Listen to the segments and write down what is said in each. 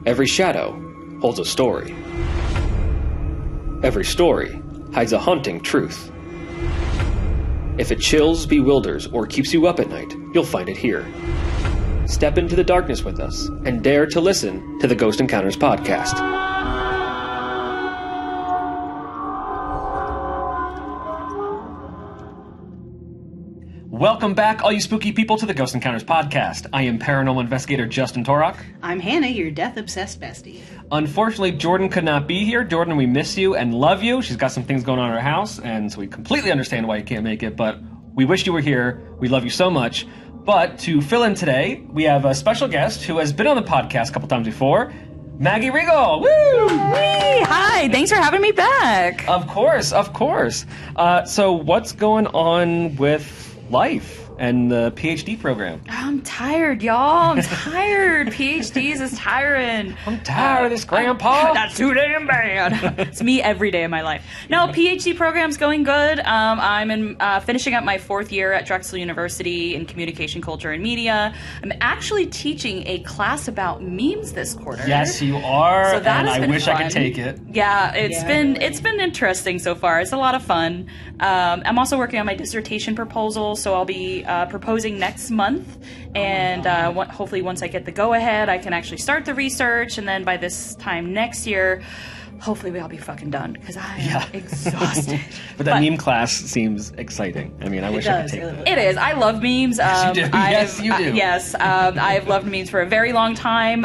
Every shadow holds a story. Every story hides a haunting truth. If it chills, bewilders, or keeps you up at night, you'll find it here. Step into the darkness with us and dare to listen to the Ghost Encounters podcast. Welcome back, all you spooky people, to the Ghost Encounters podcast. I am paranormal investigator Justin Torok. I'm Hannah, your death-obsessed bestie. Unfortunately, Jordan could not be here. Jordan, we miss you and love you. She's got some things going on in her house, and so we completely understand why you can't make it, but we wish you were here. We love you so much. But to fill in today, we have a special guest who has been on the podcast a couple times before, Maggie Regal. Woo! Hey, hi, thanks for having me back. Of course, of course. So what's going on with life and the PhD program? I'm tired, y'all. I'm tired. PhDs is tiring. I'm tired of this, Grandpa. That's too damn bad. It's me every day of my life. No, PhD program's going good. I'm finishing up my 4th year at Drexel University in Communication, Culture, and Media. I'm actually teaching a class about memes this quarter. Yes, you are. So that and has I been wish I fun. could take it. Yeah, it's been interesting so far. It's a lot of fun. I'm also working on my dissertation proposal, so I'll be proposing next month, and hopefully once I get the go-ahead, I can actually start the research, and then by this time next year, hopefully we'll all be fucking done, because I am exhausted. But that meme class seems exciting. I mean, I wish I could take it. It is. I love memes. Yes, you do. Yes, you do. Yes, I've loved memes for a very long time.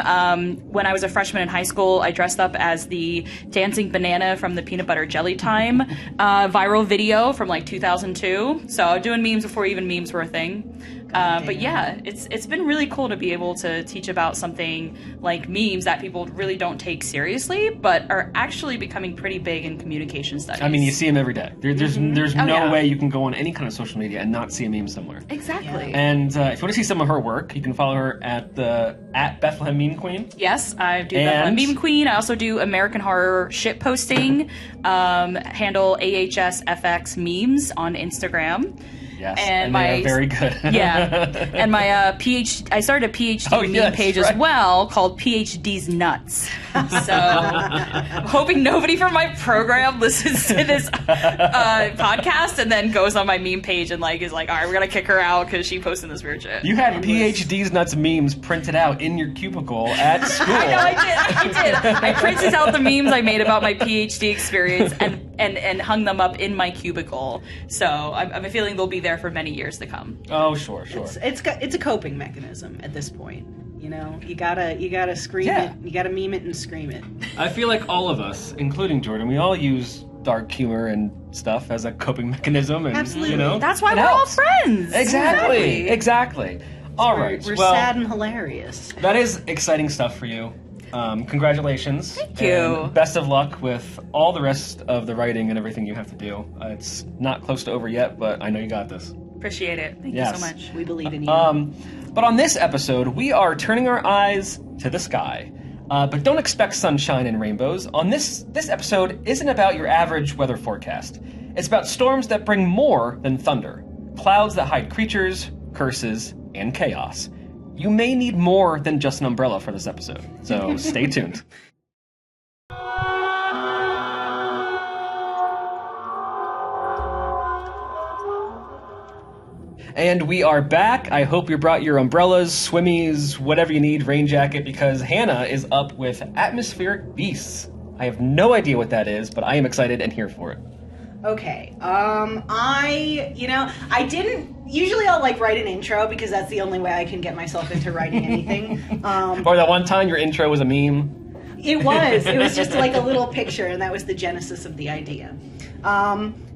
When I was a freshman in high school, I dressed up as the dancing banana from the Peanut Butter Jelly Time viral video from like 2002. So doing memes before even memes were a thing. But yeah, it's been really cool to be able to teach about something like memes that people really don't take seriously, but are actually becoming pretty big in communication studies. I mean, you see them every day. There's no way you can go on any kind of social media and not see a meme somewhere. Exactly. Yeah. And if you want to see some of her work, you can follow her at Bethlehem Meme Queen. Yes, I do Bethlehem Meme Queen. I also do American Horror shit posting, handle AHSFX memes on Instagram. Yes, and they are very good. Yeah, and my PhD, I started a PhD meme page as well called PhD's Nuts. So I'm hoping nobody from my program listens to this podcast and then goes on my meme page and is like, all right, we're gonna kick her out because she posted this weird shit. You had PhD's Nuts memes printed out in your cubicle at school. I know, I did. I printed out the memes I made about my PhD experience and hung them up in my cubicle. So I'm feeling they'll be there for many years to come. Oh, sure. It's a coping mechanism at this point. You know, you gotta scream it. You gotta meme it and scream it. I feel like all of us, including Jordan, we all use dark humor and stuff as a coping mechanism. And, Absolutely. You know, that's why we're all friends. Exactly. All right. We're sad and hilarious. That is exciting stuff for you. Congratulations. Thank you. And best of luck with all the rest of the writing and everything you have to do. It's not close to over yet, but I know you got this. Appreciate it. Thank you so much. We believe in you. But on this episode, we are turning our eyes to the sky. But don't expect sunshine and rainbows. On this episode isn't about your average weather forecast. It's about storms that bring more than thunder. Clouds that hide creatures, curses, and chaos. You may need more than just an umbrella for this episode, so stay tuned. And we are back. I hope you brought your umbrellas, swimmies, whatever you need, rain jacket, because Hannah is up with Atmospheric Beasts. I have no idea what that is, but I am excited and here for it. Okay. I didn't. Usually I'll write an intro because that's the only way I can get myself into writing anything. Or that one time your intro was a meme. It was just a little picture, and that was the genesis of the idea.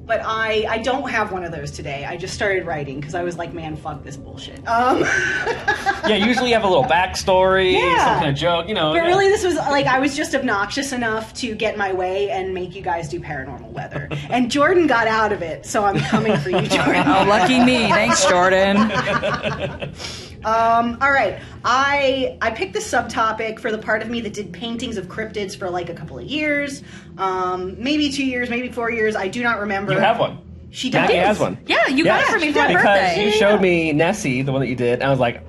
But I don't have one of those today. I just started writing because I was like, man, fuck this bullshit. Yeah, usually you have a little backstory, some kind of joke, But really, this was I was just obnoxious enough to get my way and make you guys do paranormal weather. And Jordan got out of it, so I'm coming for you, Jordan. Oh, lucky me. Thanks, Jordan. All right. I picked the subtopic for the part of me that did paintings of cryptids for a couple of years. Maybe 2 years, maybe 4 years. I do not remember. You have one. She does. Maggie has one. Yeah, you got it for me for my birthday. Because you showed me Nessie, the one that you did, and I was like,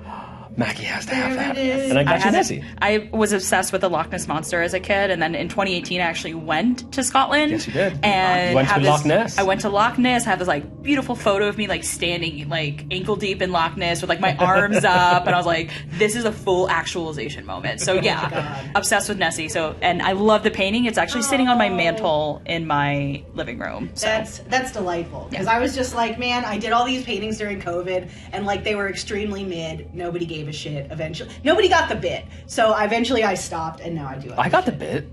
Mackie has to have that. There it is. And I got you had Nessie. I was obsessed with the Loch Ness Monster as a kid, and then in 2018 I actually went to Scotland. Yes, you did. And You went to have Loch Ness. I went to Loch Ness. I have this like beautiful photo of me like standing like ankle deep in Loch Ness with like my arms up, and I was like, this is a full actualization moment. So yeah, obsessed with Nessie. So, and I love the painting. It's actually sitting on my mantle in my living room. So. That's delightful, because I was just like, man, I did all these paintings during COVID, and like they were extremely mid. Nobody gave a shit. Eventually, nobody got the bit. So eventually, I stopped, and now I do. I got the bit.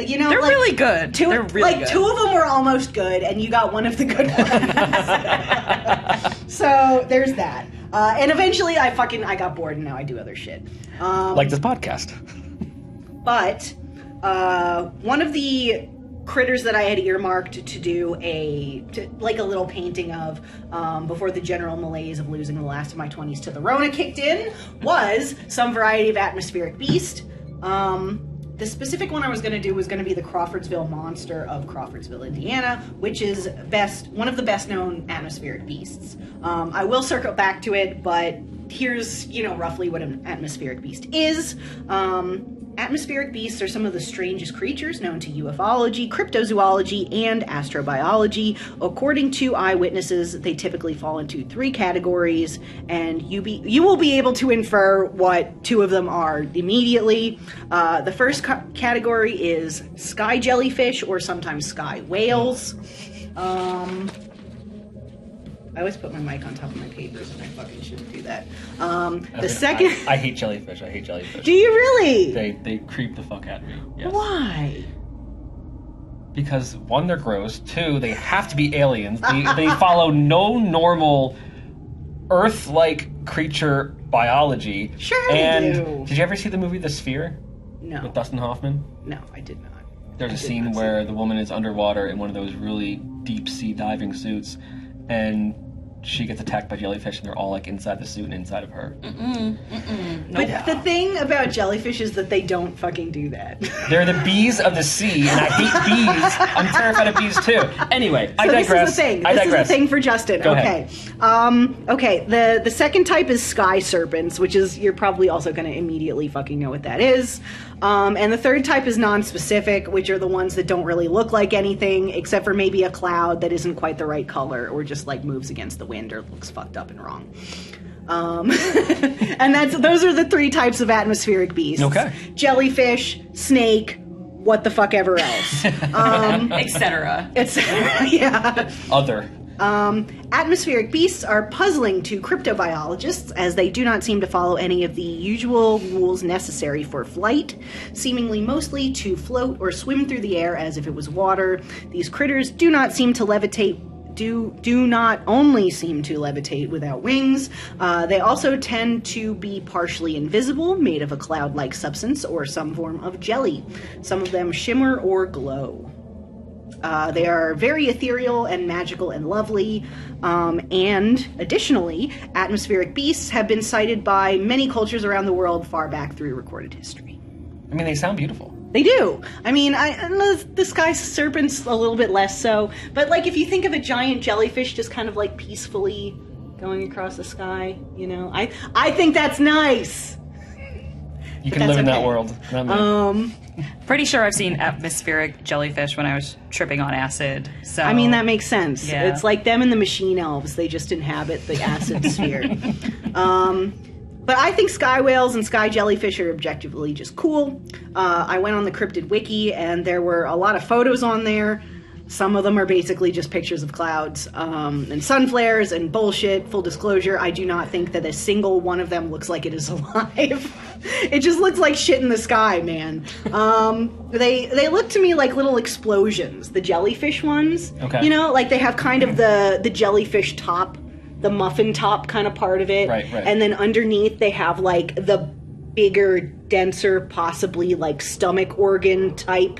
You know, They're like, really good. They're really good. Two of them were almost good, and you got one of the good ones. So there's that. And eventually, I got bored, and now I do other shit. Like this podcast. But one of the critters that I had earmarked to do like a little painting of before the general malaise of losing the last of my 20s to the Rona kicked in was some variety of atmospheric beast. The specific one I was going to do was going to be the Crawfordsville Monster of Crawfordsville, Indiana, which is one of the best known atmospheric beasts. I will circle back to it, but here's, roughly what an atmospheric beast is. Atmospheric beasts are some of the strangest creatures known to ufology, cryptozoology, and astrobiology. According to eyewitnesses, they typically fall into 3 categories, and you will be able to infer what 2 of them are immediately. The first category is sky jellyfish, or sometimes sky whales. I always put my mic on top of my papers, and I fucking shouldn't do that. The second... I hate jellyfish. I hate jellyfish. Do you really? They creep the fuck out of me. Yes. Why? Because 1, they're gross. 2, they have to be aliens. They follow no normal Earth-like creature biology. Sure and they do. Did you ever see the movie The Sphere? No. With Dustin Hoffman? No, I did not. There's a scene where the woman is underwater in one of those really deep sea diving suits, and she gets attacked by jellyfish, and they're all like inside the suit and inside of her. But the thing about jellyfish is that they don't fucking do that. They're the bees of the sea, and I hate bees. I'm terrified of bees too. Anyway, I digress. This is the thing. This is the thing for Justin. Go okay. ahead. Okay. The second type is sky serpents, which is, you're probably also going to immediately fucking know what that is. And the third type is non-specific, which are the ones that don't really look like anything, except for maybe a cloud that isn't quite the right color, or just like moves against the wind, or looks fucked up and wrong. And those are the 3 types of atmospheric beasts. Okay. Jellyfish, snake, what the fuck ever else. Etc. Yeah. Other. Atmospheric beasts are puzzling to cryptobiologists, as they do not seem to follow any of the usual rules necessary for flight, seemingly mostly to float or swim through the air as if it was water. These critters do not seem to levitate. Do not only seem to levitate without wings, they also tend to be partially invisible, made of a cloud-like substance or some form of jelly. Some of them shimmer or glow. They are very ethereal and magical and lovely, and additionally, atmospheric beasts have been sighted by many cultures around the world far back through recorded history. I mean, they sound beautiful. They do. I mean, the sky serpent's a little bit less so, but like if you think of a giant jellyfish just kind of like peacefully going across the sky, I think that's nice. You can live in that world. Not me. Pretty sure I've seen atmospheric jellyfish when I was tripping on acid. So I mean, that makes sense. Yeah. It's like them and the machine elves. They just inhabit the acid sphere. But I think sky whales and sky jellyfish are objectively just cool. I went on the cryptid wiki, and there were a lot of photos on there. Some of them are basically just pictures of clouds and sun flares and bullshit. Full disclosure, I do not think that a single one of them looks like it is alive. It just looks like shit in the sky, man. They look to me like little explosions, the jellyfish ones. Okay. Like they have kind of the jellyfish top, the muffin top kind of part of it. Right. And then underneath they have like the bigger, denser, possibly like stomach organ type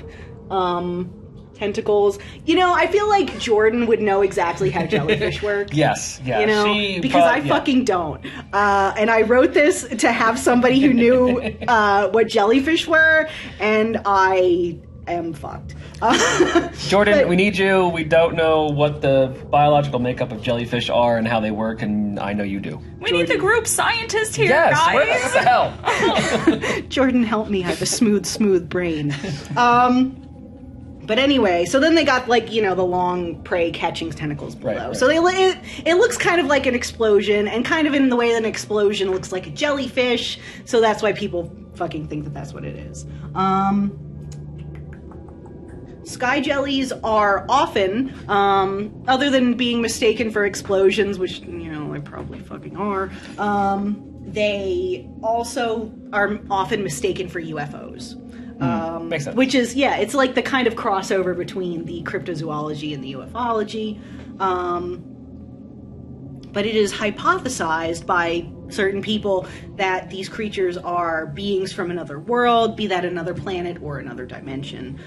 tentacles. I feel like Jordan would know exactly how jellyfish work. Yes, yeah. Because I fucking don't. And I wrote this to have somebody who knew what jellyfish were, and I am fucked. Jordan, we need you. We don't know what the biological makeup of jellyfish are and how they work, and I know you do. We need the group scientist here, Yes, guys. what the hell? Jordan, help me. I have a smooth brain. But anyway, so then they got, like, you know, the long prey catching tentacles below. Right. So it looks kind of like an explosion, and kind of in the way that an explosion looks like a jellyfish. So that's why people fucking think that that's what it is. Sky jellies are often, other than being mistaken for explosions, which, you know, they probably fucking are, they also are often mistaken for UFOs. Makes sense. Which is, yeah, it's like the kind of crossover between the cryptozoology and the ufology. But it is hypothesized by certain people that these creatures are beings from another world, be that another planet or another dimension.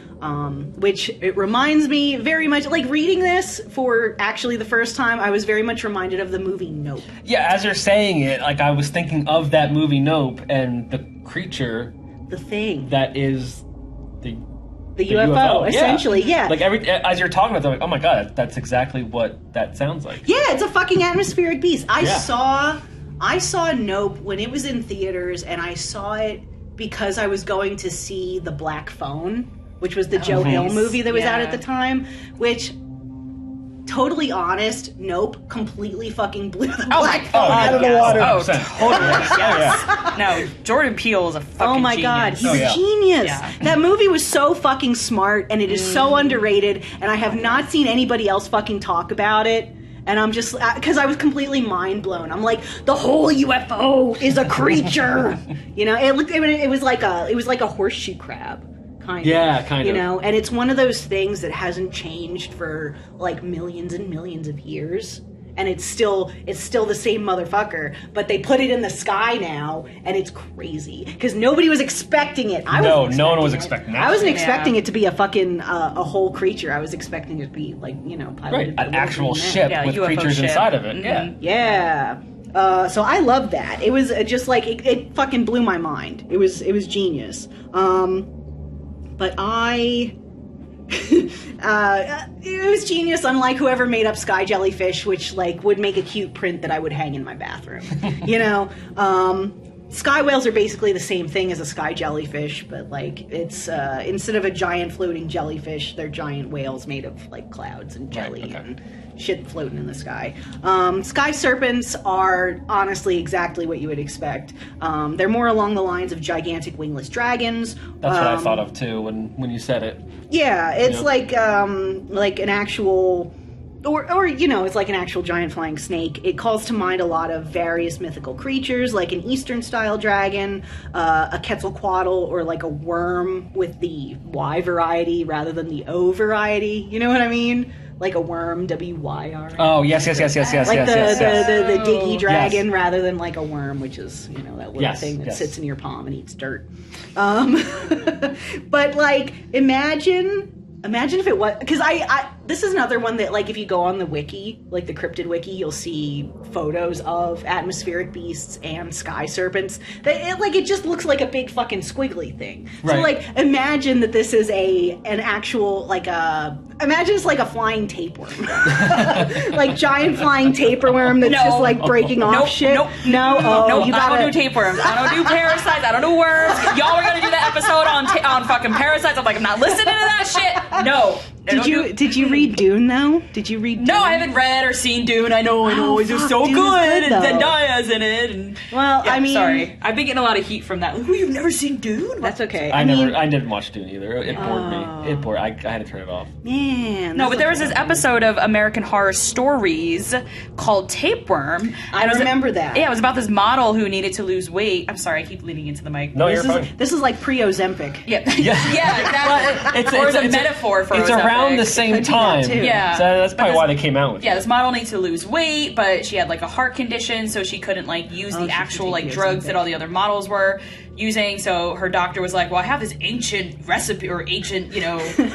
Which it reminds me very much, like reading this for actually the first time, I was very much reminded of the movie Nope. Yeah, as you're saying it, like I was thinking of that movie Nope and the creature The Thing. that is the UFO, essentially, yeah. Like as you're talking about it, I'm like, oh my god, that's exactly what that sounds like. Yeah, it's a fucking atmospheric beast. I Yeah. saw Nope when it was in theaters, and I saw it because I was going to see The Black Phone, which was the Joe Hill movie that was out at the time, which, totally honest, Nope completely fucking blew the Black Phone out of the water. Oh, 100%. totally. Yes. No, Jordan Peele is a fucking Oh my genius. god, he's yeah. a genius. Yeah. That movie was so fucking smart, and it is so underrated, and I have not seen anybody else fucking talk about it. And I'm just, because I was completely mind blown. I'm like, the whole UFO is a creature. You know, it was like a horseshoe crab. Kind of. Yeah, kind you of. You know, and it's one of those things that hasn't changed for like millions and millions of years. And it's still the same motherfucker, but they put it in the sky now, and it's crazy because nobody was expecting it. No one was expecting that. I wasn't expecting it to be a fucking a whole creature. I was expecting it to be like, you know, piloted by an little actual green men. ship Yeah, with UFO creatures ship. inside of it. Mhm. Yeah. Yeah. So I love that. It was just like it fucking blew my mind. It was genius. But it was genius, unlike whoever made up sky jellyfish, which like would make a cute print that I would hang in my bathroom. You know, sky whales are basically the same thing as a sky jellyfish, but like it's instead of a giant floating jellyfish, they're giant whales made of like clouds and jelly okay. and shit floating in the sky. Sky serpents are honestly exactly what you would expect. They're more along the lines of gigantic wingless dragons. That's what I thought of too when you said it. Yeah, it's Yeah. like an actual, or you know, it's like an actual giant flying snake. It calls to mind a lot of various mythical creatures, like an Eastern style dragon, a Quetzalcoatl, or like a worm with the Y variety rather than the O variety. You know what I mean? Like a worm, WYR. Oh yes. Like yes. the diggy dragon Yes. rather than like a worm, which is, you know, that little Yes, thing that yes. sits in your palm and eats dirt. But like, imagine if it was, because this is another one that, like, if you go on the wiki, like the cryptid wiki, you'll see photos of atmospheric beasts and sky serpents. It just looks like a big fucking squiggly thing. Right. So like, imagine that this is an actual imagine it's like a flying tapeworm, like giant flying tapeworm that's just like breaking off shit. Nope. No, Nope, you I gotta don't do tapeworms. I don't do parasites. I don't do worms. Y'all are gonna do that episode on fucking parasites. I'm like, I'm not listening to that shit. No. Did you read Dune though? Did you read Dune? No, I haven't read or seen Dune. I know. It's fuck, so Dune is good, good, and though. Zendaya's in it. And Well, yeah, I mean, sorry, I've been getting a lot of heat from that. Ooh, you've never seen Dune? that's okay. I mean, didn't watch Dune either. It bored me. It bored. I had to turn it off. man. No, that's but there was okay. this episode of American Horror Stories called Tapeworm. I And it was remember that. Yeah, it was about this model who needed to lose weight. I'm sorry, I keep leaning into the mic. No, you're This fine. is like pre-Ozempic. Yeah, Yeah. yeah, exactly. It's a metaphor for It's Ozempic. around the same Could be that time. too. Yeah. So that's probably But why they came out with it. Yeah, this model needs to lose weight, but she had like a heart condition, so she couldn't like use she the actual could like take drugs Ozempic. that all the other models were using. So her doctor was like, "Well, I have this ancient recipe or ancient,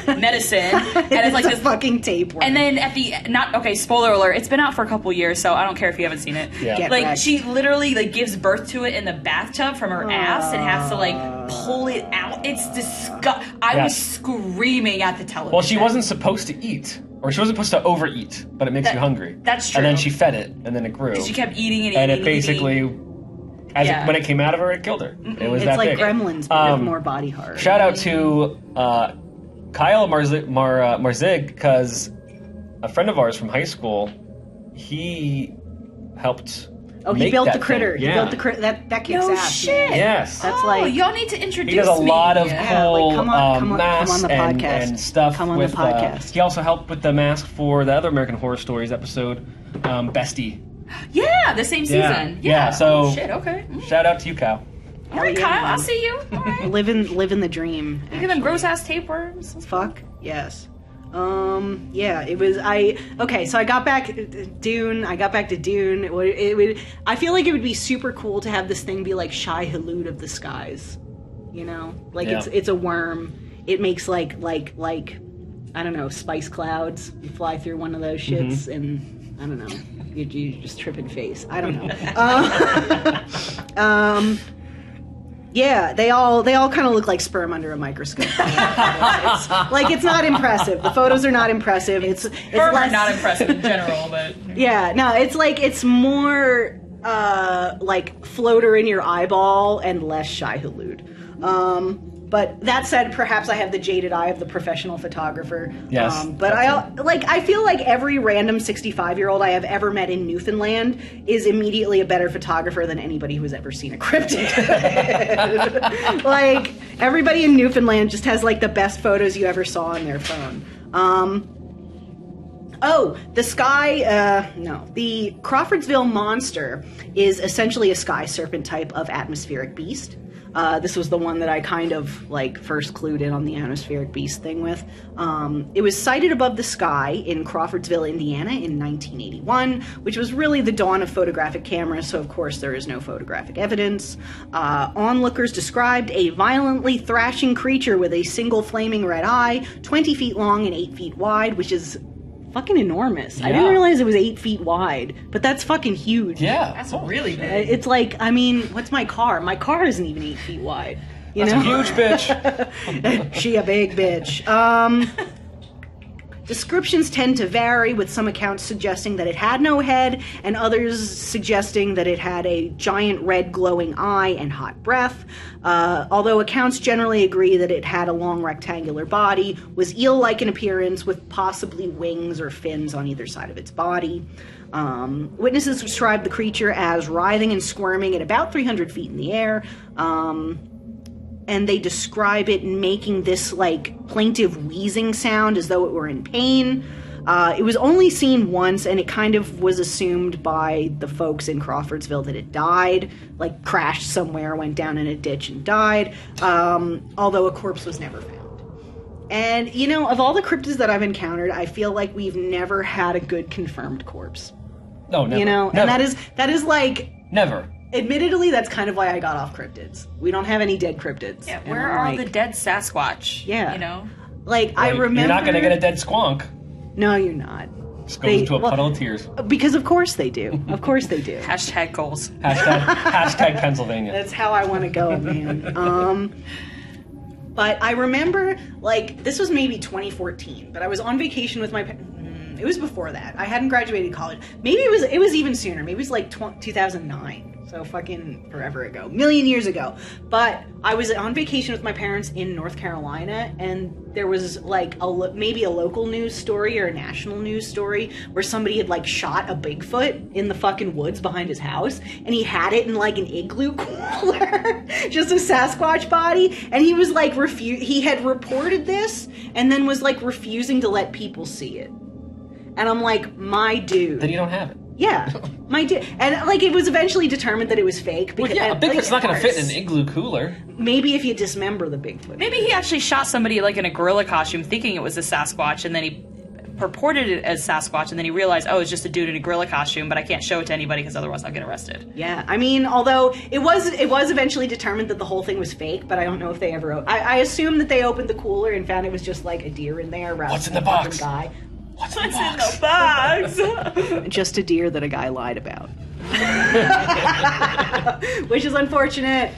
medicine," and it's like a this. fucking tapeworm. And then at the spoiler alert, it's been out for a couple years, so I don't care if you haven't seen it. Yeah. Get Like wrecked. she literally like gives birth to it in the bathtub from her ass and has to like pull it out. It's disgusting. I was screaming at the television. Well, she wasn't supposed to eat. Or she wasn't supposed to overeat, but it makes you hungry. That's true. And then she fed it, and then it grew. She kept eating and it basically, when it came out of her, it killed her. It was that big. It's like Gremlins, but with more body horror. Shout out to Kyle Marzig, because a friend of ours from high school, he helped. Oh, he built the critter. Yeah. He built the critter. That kicks No ass. shit. Man. Yes. That's like y'all need to introduce me. He does a lot of cool come on masks the podcast. and stuff. Come on with, the podcast. He also helped with the mask for the other American Horror Stories episode, Bestie. Yeah, the same season. Yeah. So oh, shit. Okay. Shout out to you, Kyle. All right, Kyle. I'll see you. All right. living the dream. Look at them gross ass tapeworms. Fuck yes. Yeah, it was. So I got back Dune. I got back to Dune. It would. I feel like it would be super cool to have this thing be like Shai Hulud of the skies. You know, like it's a worm. It makes like I don't know, spice clouds. You fly through one of those shits, and I don't know, you just trip and face. I don't know. Yeah, they all kind of look like sperm under a microscope. It's not impressive. The photos are not impressive. It's less, not impressive in general, but yeah, no, it's more like floater in your eyeball and less Shai Hulud. But that said, perhaps I have the jaded eye of the professional photographer. Yes. But I feel like every random 65-year-old I have ever met in Newfoundland is immediately a better photographer than anybody who has ever seen a cryptid. Like, everybody in Newfoundland just has like the best photos you ever saw on their phone. The sky, the Crawfordsville monster is essentially a sky serpent type of atmospheric beast. This was the one that I kind of like first clued in on the atmospheric beast thing with. It was sighted above the sky in Crawfordsville, Indiana in 1981, which was really the dawn of photographic cameras, so of course there is no photographic evidence. Onlookers described a violently thrashing creature with a single flaming red eye, 20 feet long and 8 feet wide, which is fucking enormous. I didn't realize it was 8 feet wide, but that's fucking huge. Yeah. That's really big. It's like, I mean, what's my car? My car isn't even 8 feet wide. That's a huge bitch. She a big bitch. Descriptions tend to vary, with some accounts suggesting that it had no head, and others suggesting that it had a giant red glowing eye and hot breath. Although accounts generally agree that it had a long rectangular body, was eel-like in appearance with possibly wings or fins on either side of its body. Witnesses described the creature as writhing and squirming at about 300 feet in the air. And they describe it making this like plaintive wheezing sound as though it were in pain. It was only seen once, and it kind of was assumed by the folks in Crawfordsville that it died, like crashed somewhere, went down in a ditch and died, although a corpse was never found. And, you know, of all the cryptids that I've encountered, I feel like we've never had a good confirmed corpse. No, never. You know, never. And that is like... Never. Admittedly, that's kind of why I got off cryptids. We don't have any dead cryptids. Yeah, where are all the dead Sasquatch? Yeah. You know? Like, I remember... You're not going to get a dead squonk. No, you're not. Just goes into a puddle of tears. Because of course they do. Of course they do. Hashtag goals. Hashtag Pennsylvania. That's how I want to go, man. But I remember, like, this was maybe 2014, but I was on vacation with my it was before that. I hadn't graduated college. Maybe it was even sooner. Maybe it was like 2009. So fucking forever ago. Million years ago. But I was on vacation with my parents in North Carolina, and there was like maybe a local news story or a national news story where somebody had like shot a Bigfoot in the fucking woods behind his house, and he had it in like an igloo cooler. Just a Sasquatch body. And he was like he had reported this and then was like refusing to let people see it. And I'm like, my dude. Then you don't have it. Yeah, my dude. And like, it was eventually determined that it was fake. Because, a Bigfoot's not going to fit in an igloo cooler. Maybe if you dismember the Bigfoot. Maybe he actually shot somebody like in a gorilla costume thinking it was a Sasquatch, and then he purported it as Sasquatch, and then he realized, oh, it's just a dude in a gorilla costume, but I can't show it to anybody because otherwise I'll get arrested. Yeah, I mean, although it was eventually determined that the whole thing was fake, but I don't know if they ever... I assume that they opened the cooler and found it was just like a deer in there rather What's in than the a box? guy. What's in the box? Just a deer that a guy lied about. Which is unfortunate.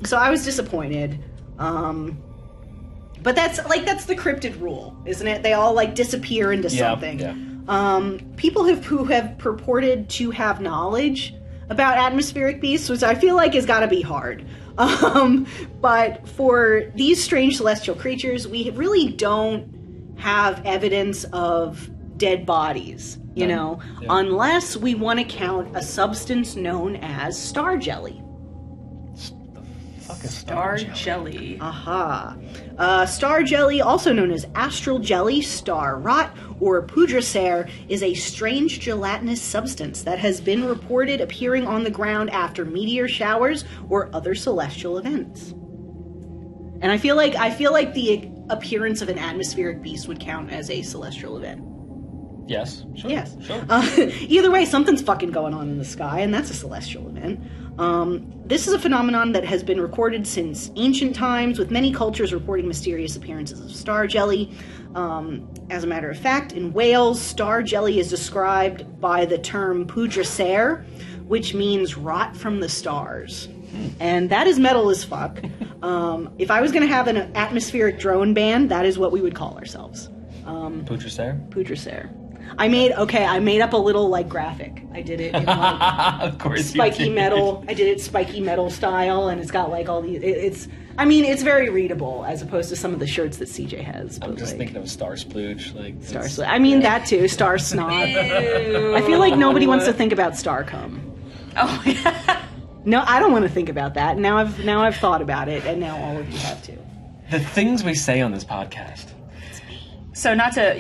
So I was disappointed. But that's the cryptid rule, isn't it? They all like disappear into something. Yeah. People who have purported to have knowledge about atmospheric beasts, which I feel like has got to be hard. But for these strange celestial creatures, we really don't have evidence of dead bodies, you know, unless we want to count a substance known as star jelly. Star jelly. Aha. Star jelly, also known as astral jelly, star rot, or pudracer, is a strange gelatinous substance that has been reported appearing on the ground after meteor showers or other celestial events. And I feel like the appearance of an atmospheric beast would count as a celestial event. Yes. Sure. Yes. Sure. Either way, something's fucking going on in the sky, and that's a celestial event. This is a phenomenon that has been recorded since ancient times, with many cultures reporting mysterious appearances of star jelly. As a matter of fact, in Wales, star jelly is described by the term pudracer, which means rot from the stars. And that is metal as fuck. If I was going to have an atmospheric drone band, that is what we would call ourselves. Pudracer? Pudracer. I made up a little like graphic. I did it in like of course spiky metal. I did it spiky metal style, and it's got like all these. It's very readable as opposed to some of the shirts that CJ has. I'm just thinking of Star Splooge, like Star Splooge. I mean that too. Star Snob. I feel like nobody wants to think about Star Cum. Oh yeah. No, I don't want to think about that. Now I've thought about it, and now all of you have too. The things we say on this podcast. So not to,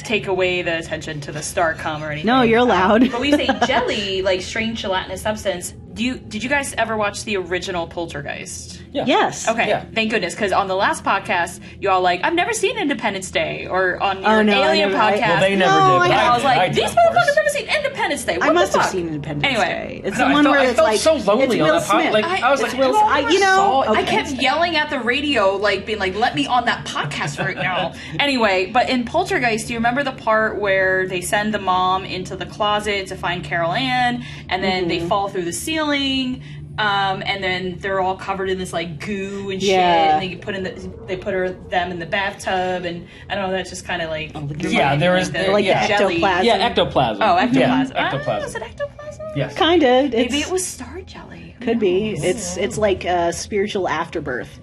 take away the attention to the star cum or anything. No, you're allowed. But when you say jelly, like strange gelatinous substance, did you guys ever watch the original Poltergeist? Yeah. Yes. Okay, Yeah. Thank goodness, because on the last podcast, you all like, I've never seen Independence Day, or on your Alien podcast. Well, they never No, did. But I was like, did, these of course. motherfuckers never seen Independence Day. What I must the have fuck? seen Independence Anyway, Day. It's No, the one where I it's felt like so lonely it's on Will that podcast. Smith. Like, I was it's like, Will. saw I kept yelling at the radio, like being like, "Let me on that podcast right now." Anyway, but in Poltergeist, do you remember the part where they send the mom into the closet to find Carol Ann, and then they fall through the ceiling, and then they're all covered in this like goo and shit, and they put them in the bathtub, and I don't know, that's just kind of like there is the jelly. ectoplasm. Yeah, ectoplasm. Oh, ectoplasm. Yeah, ectoplasm. Is it ectoplasm? Yes. Kind of. Maybe it was star jelly. Could be. It's like a spiritual afterbirth,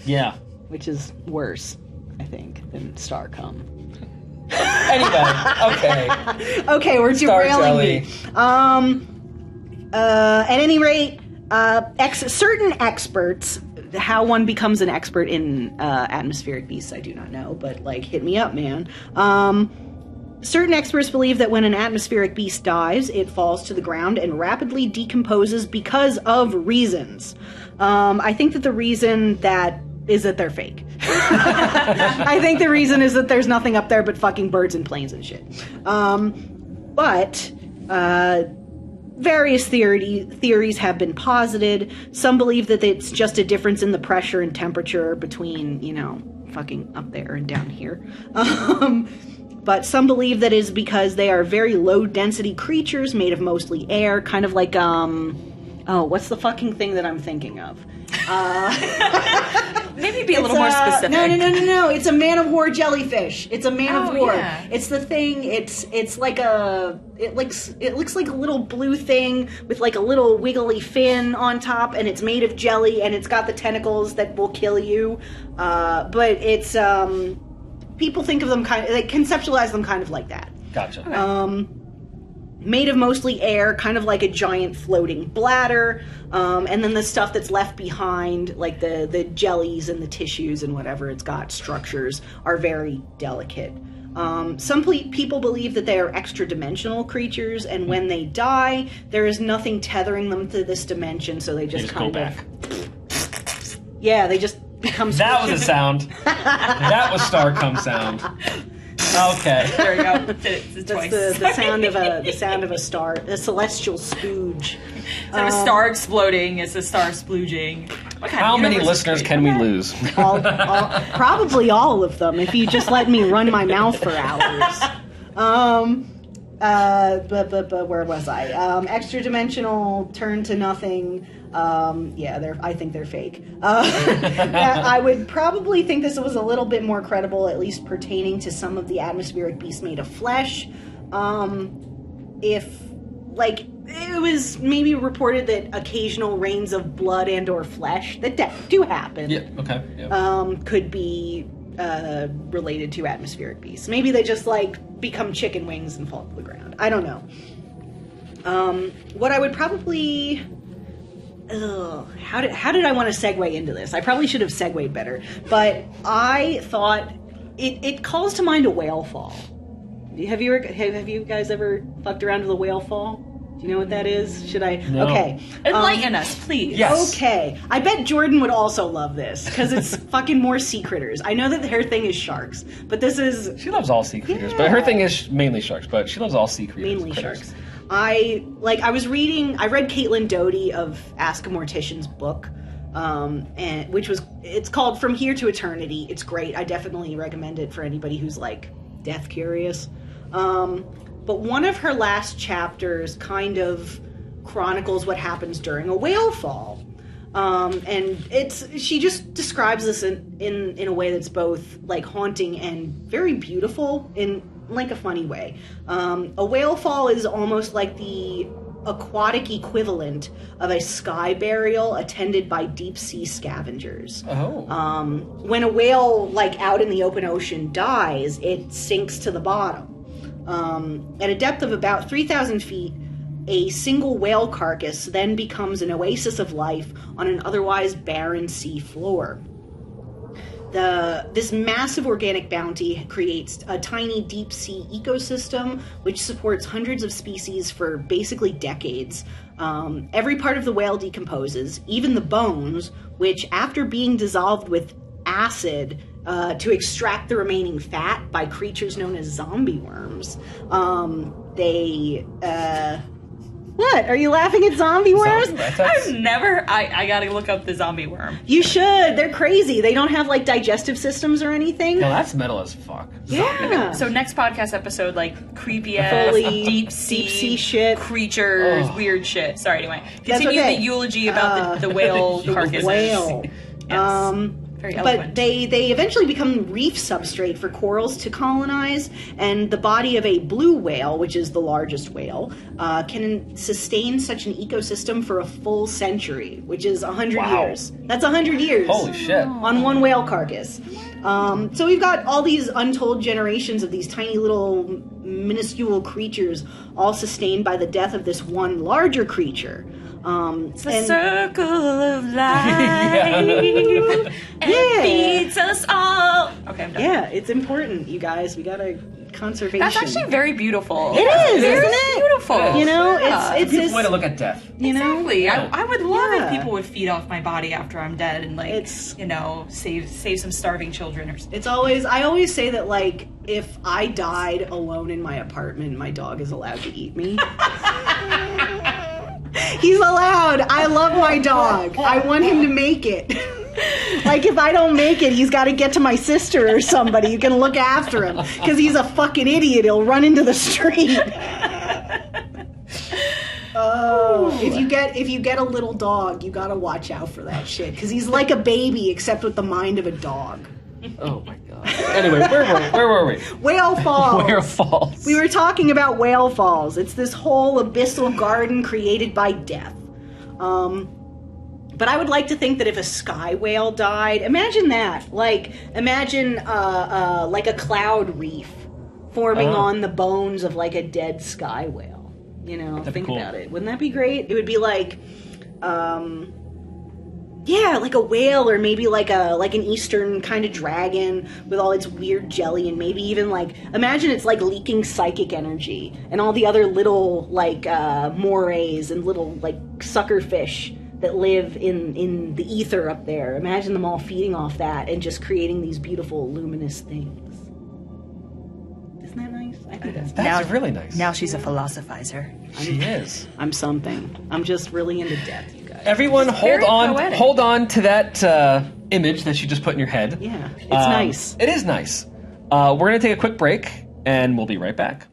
Yeah. which is worse, I think, than star cum. Anyway, okay. Okay, we're Star derailing jelly. me. At any rate, certain experts, how one becomes an expert in atmospheric beasts, I do not know, but like, hit me up, man. Certain experts believe that when an atmospheric beast dies, it falls to the ground and rapidly decomposes because of reasons. I think that the reason is that they're fake. I think the reason is that there's nothing up there but fucking birds and planes and shit. But various theories have been posited. Some believe that it's just a difference in the pressure and temperature between, fucking up there and down here. But some believe that is because they are very low density creatures made of mostly air, kind of like, what's the fucking thing that I'm thinking of? Maybe be a little more specific. No. It's a man of war jellyfish. It's a man of war. Yeah. It's the thing. It's like it looks like a little blue thing with like a little wiggly fin on top, and it's made of jelly, and it's got the tentacles that will kill you. But it's people think of them they conceptualize them kind of like that. Gotcha. Okay. Made of mostly air, kind of like a giant floating bladder, and then the stuff that's left behind, like the jellies and the tissues and whatever it's got, structures, are very delicate. Some people believe that they are extra-dimensional creatures, and when they die, there is nothing tethering them to this dimension, so they just kind go of... back. Yeah, they just become... That was a sound. That was star cum sound. Okay. There we go. It's That's the sound of a star, a celestial spooge. Instead of a star exploding, it's a star splooging. How many listeners can we lose? Probably all of them, if you just let me run my mouth for hours. But where was I? Extra dimensional, turn to nothing. Yeah, I think they're fake. I would probably think this was a little bit more credible, at least pertaining to some of the atmospheric beasts made of flesh. If, like, it was maybe reported that occasional rains of blood and or flesh that do happen. Yeah, okay. Yeah. Could be related to atmospheric beasts. Maybe they just, like, become chicken wings and fall to the ground. I don't know. What I would probably... How did I want to segue into this? I probably should have segued better. But I thought... It calls to mind a whale fall. Have you guys ever fucked around with a whale fall? Do you know what that is? Should I? No. Okay. Enlighten us, please. Yes. Okay. I bet Jordan would also love this, because it's fucking more sea critters. I know that her thing is sharks, but this is... She loves all sea creatures, Yeah. but her thing is mainly sharks, but she loves all sea creatures. Mainly critters. sharks. I read Caitlin Doty of Ask a Mortician's book, and it's called From Here to Eternity. It's great. I definitely recommend it for anybody who's, like, death curious. But one of her last chapters kind of chronicles what happens during a whale fall. And she just describes this in a way that's both, like, haunting and very beautiful in, like, a funny way. A whale fall is almost like the aquatic equivalent of a sky burial attended by deep sea scavengers. Oh. When a whale, like, out in the open ocean dies, it sinks to the bottom. At a depth of about 3,000 feet, a single whale carcass then becomes an oasis of life on an otherwise barren sea floor. This massive organic bounty creates a tiny deep sea ecosystem which supports hundreds of species for basically decades. Every part of the whale decomposes, even the bones, which, after being dissolved with acid to extract the remaining fat by creatures known as zombie worms, what? Are you laughing at zombie worms? I gotta look up the zombie worm. You should. They're crazy. They don't have, like, digestive systems or anything. No, that's metal as fuck. Yeah. So next podcast episode, like, creepy ass, Fully deep sea shit. creatures, Oh. weird shit. Sorry, anyway. That's Continue okay. the eulogy about the whale carcasses. Whale. Yes. Very But eloquent. they eventually become reef substrate for corals to colonize, and the body of a blue whale, which is the largest whale, can sustain such an ecosystem for a full century, which is 100 Wow. years. That's 100 years. Holy shit. On one whale carcass. So we've got all these untold generations of these tiny little minuscule creatures, all sustained by the death of this one larger creature. It's the circle of life. And Yeah. it feeds us all. Okay, I'm done. Yeah, it's important, you guys. We gotta conservation. That's actually very beautiful. It is, Very isn't it? beautiful. You know, Yeah. it's Beautiful this, way to look at death. you know, Exactly. Yeah. I would love Yeah. if people would feed off my body after I'm dead and, like, It's- save some starving children or something. I always say that, like, if I died alone in my apartment, my dog is allowed to eat me. He's allowed. I love my dog. I want him to make it. Like, if I don't make it, he's got to get to my sister or somebody who can look after him. Because he's a fucking idiot. He'll run into the street. Oh, if you get a little dog, you gotta watch out for that shit. Because he's like a baby, except with the mind of a dog. Oh my god. Anyway, where were we? Whale Falls. Whale Falls. We were talking about Whale Falls. It's this whole abyssal garden created by death. But I would like to think that if a sky whale died, imagine that. Like, imagine like a cloud reef forming on the bones of, like, a dead sky whale. You know, That'd be think cool. about it. Wouldn't that be great? It would be like, yeah, like a whale, or maybe like an eastern kind of dragon with all its weird jelly, and maybe even, like, imagine it's like leaking psychic energy, and all the other little, like, morays and little, like, sucker fish that live in the ether up there. Imagine them all feeding off that and just creating these beautiful luminous things. Isn't that nice? I think That's really nice. Now she's a philosophizer. She is. I'm something. I'm just really into death, you guys. Everyone, Very poetic. hold on to that image that you just put in your head. Yeah, it's nice. It is nice. We're going to take a quick break, and we'll be right back.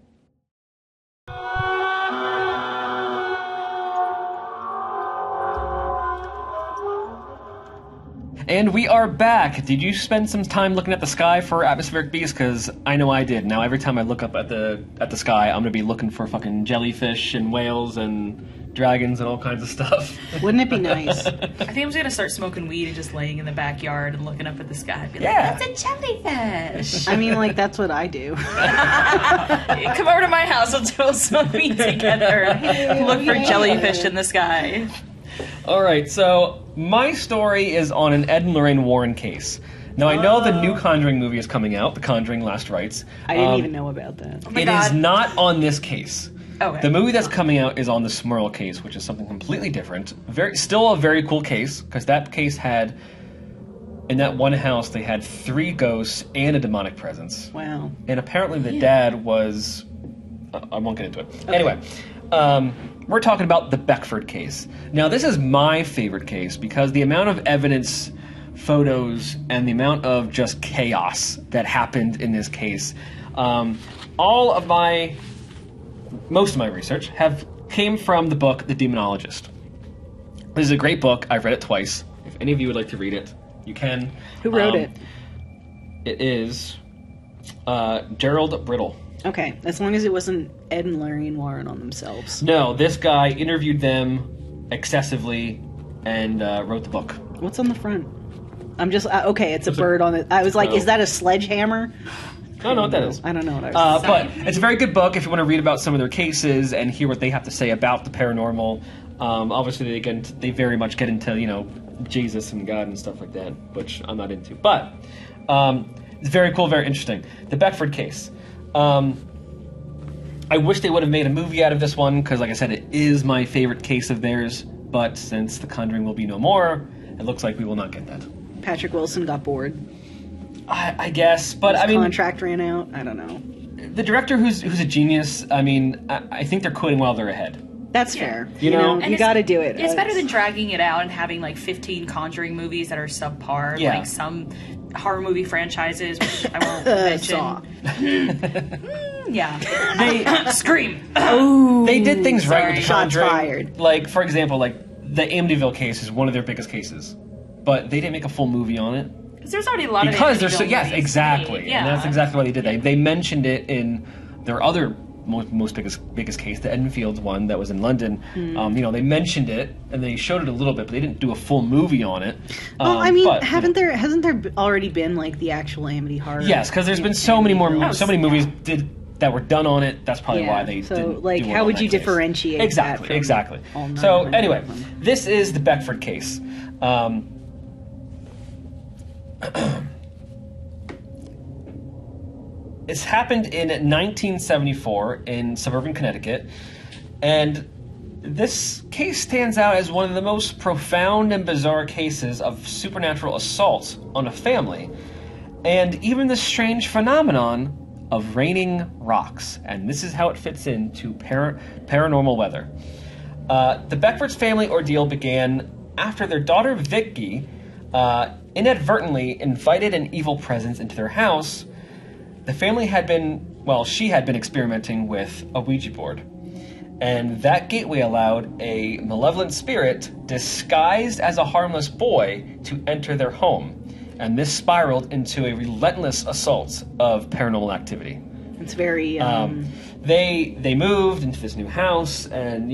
And we are back. Did you spend some time looking at the sky for atmospheric beasts? Because I know I did. Now every time I look up at the sky, I'm gonna be looking for fucking jellyfish and whales and dragons and all kinds of stuff. Wouldn't it be nice? I think I'm just gonna start smoking weed and just laying in the backyard and looking up at the sky. And be like, Yeah. that's a jellyfish. I mean, like, that's what I do. Come over to my house. We'll smoke weed together. Look for jellyfish in the sky. All right, so my story is on an Ed and Lorraine Warren case. Now, I know the new Conjuring movie is coming out, The Conjuring Last Rites. I didn't even know about that. Oh my It God. is not on this case. Okay. The movie that's coming out is on the Smurl case, which is something completely different. Still a very cool case, because that case had, in that one house, they had 3 ghosts and a demonic presence. Wow. And apparently the dad was... I won't get into it. Okay. Anyway, we're talking about the Beckford case. Now, this is my favorite case because the amount of evidence, photos, and the amount of just chaos that happened in this case. Most of my research came from the book The Demonologist. This is a great book. I've read it twice. If any of you would like to read it, you can. Who wrote it? It is Gerald Brittle. Okay, as long as it wasn't Ed and Lorraine Warren on themselves. No, this guy interviewed them excessively and wrote the book. What's on the front? I'm just... okay, it's a bird on it. I was like, is that a sledgehammer? I don't know what that is. I don't know what I was But it's a very good book if you want to read about some of their cases and hear what they have to say about the paranormal. Obviously, they very much get into, Jesus and God and stuff like that, which I'm not into. But it's very cool, very interesting. The Beckford case. I wish they would have made a movie out of this one, because, like I said, it is my favorite case of theirs. But since The Conjuring will be no more, it looks like we will not get that. Patrick Wilson got bored. I guess, but His I mean, contract ran out. I don't know. the director, who's a genius. I mean, I think they're quitting while they're ahead. That's fair. You know? And you got to do it. It's better than dragging it out and having like 15 Conjuring movies that are subpar, Yeah. like some horror movie franchises, which I won't mention. Saw. Yeah. They Scream. they did things right with the Shots Conjuring. fired. Like, for example, like the Amityville case is one of their biggest cases, but they didn't make a full movie on it. Because there's already a lot Because of there's Amityville yes, movies exactly, made. and that's exactly what they did. They mentioned it in their other most biggest case, the Enfield one that was in London. They mentioned it and they showed it a little bit, but they didn't do a full movie on it. Well, I mean, but, hasn't there already been like the actual Amity horror? Yes, because there's been so many movies that were done on it. That's probably why they so didn't like, do it how on would that you case. differentiate Exactly, that from exactly. all nine So of them? anyway, this is the Beckford case. It's happened in 1974 in suburban Connecticut, and this case stands out as one of the most profound and bizarre cases of supernatural assault on a family, and even the strange phenomenon of raining rocks. And this is how it fits into paranormal weather. The Beckford's family ordeal began after their daughter Vicky inadvertently invited an evil presence into their house. The family she had been experimenting with a Ouija board. And that gateway allowed a malevolent spirit disguised as a harmless boy to enter their home. And this spiraled into a relentless assault of paranormal activity. It's very. They moved into this new house, and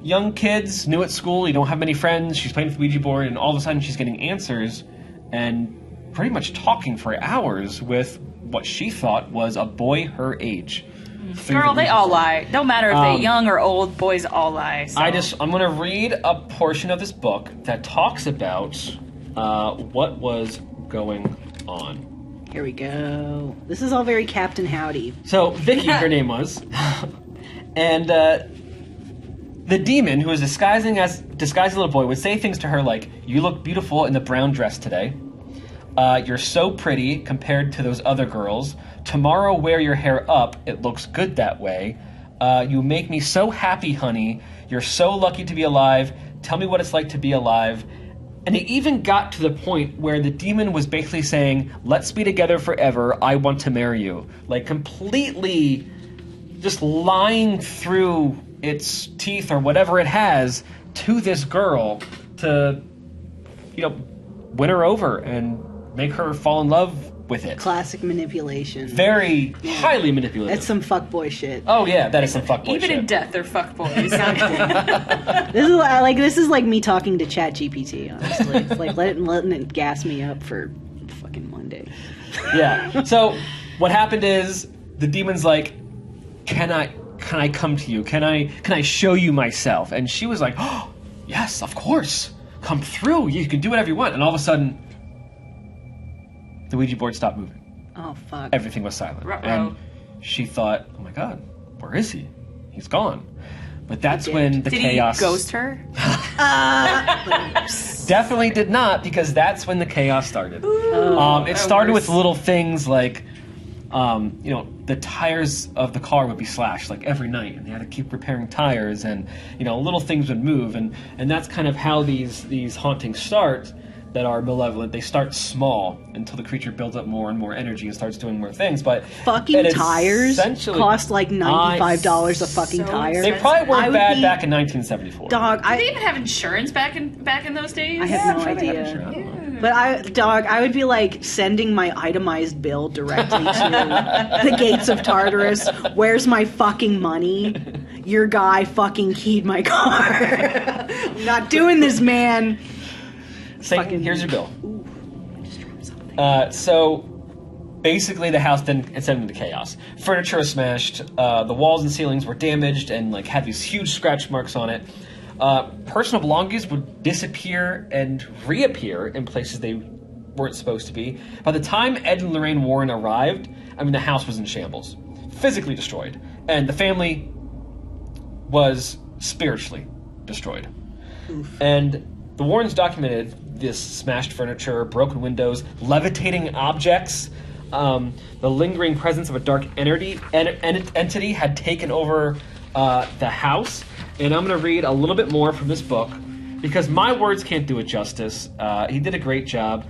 young kids, new at school, you don't have many friends. She's playing with the Ouija board, and all of a sudden she's getting answers and pretty much talking for hours with what she thought was a boy her age. Girl, they all lie. Don't matter if they're young or old, boys all lie. So. I'm going to read a portion of this book that talks about what was going on. Here we go. This is all very Captain Howdy. So, Vicky, her name was. And the demon, who was disguised as a little boy, would say things to her like, "You look beautiful in the brown dress today. You're so pretty compared to those other girls. Tomorrow wear your hair up. It looks good that way. You make me so happy, honey. You're so lucky to be alive. Tell me what it's like to be alive." And it even got to the point where the demon was basically saying, "Let's be together forever. I want to marry you." Like, completely just lying through its teeth or whatever it has to this girl to, win her over and make her fall in love with it. Classic manipulation. Very highly manipulative. That's some fuckboy shit. Oh yeah, that is some fuckboy shit. Even in death, they're fuckboys. This is like me talking to ChatGPT. Honestly, it's like letting it gas me up for fucking Monday. Yeah. So what happened is the demon's like, can I come to you? Can I show you myself? And she was like, oh, yes, of course. Come through. You can do whatever you want. And all of a sudden, the Ouija board stopped moving. Oh, fuck. Everything was silent. Ruh-roh. And she thought, oh my god, where is he? He's gone. But that's when the Did chaos... he ghost her? Definitely did not, because that's when the chaos started. It started with little things like, the tires of the car would be slashed like every night, and they had to keep repairing tires, and little things would move, and that's kind of how these hauntings start. That are malevolent. They start small until the creature builds up more and more energy and starts doing more things. But fucking tires cost like $95 a fucking tire. They probably weren't bad back in 1974. Dog, Did they even have insurance back in those days? I have no idea. But I would be like sending my itemized bill directly to the gates of Tartarus. Where's my fucking money? Your guy fucking keyed my car. I'm not doing this, man. Here's your bill. So basically the house then descended into chaos. Furniture was smashed, the walls and ceilings were damaged and had these huge scratch marks on it. Personal belongings would disappear and reappear in places they weren't supposed to be. By the time Ed and Lorraine Warren arrived, the house was in shambles, physically destroyed, and the family was spiritually destroyed. Oof. And the Warrens documented this smashed furniture, broken windows, levitating objects. The lingering presence of a dark entity had taken over the house. And I'm going to read a little bit more from this book because my words can't do it justice. He did a great job.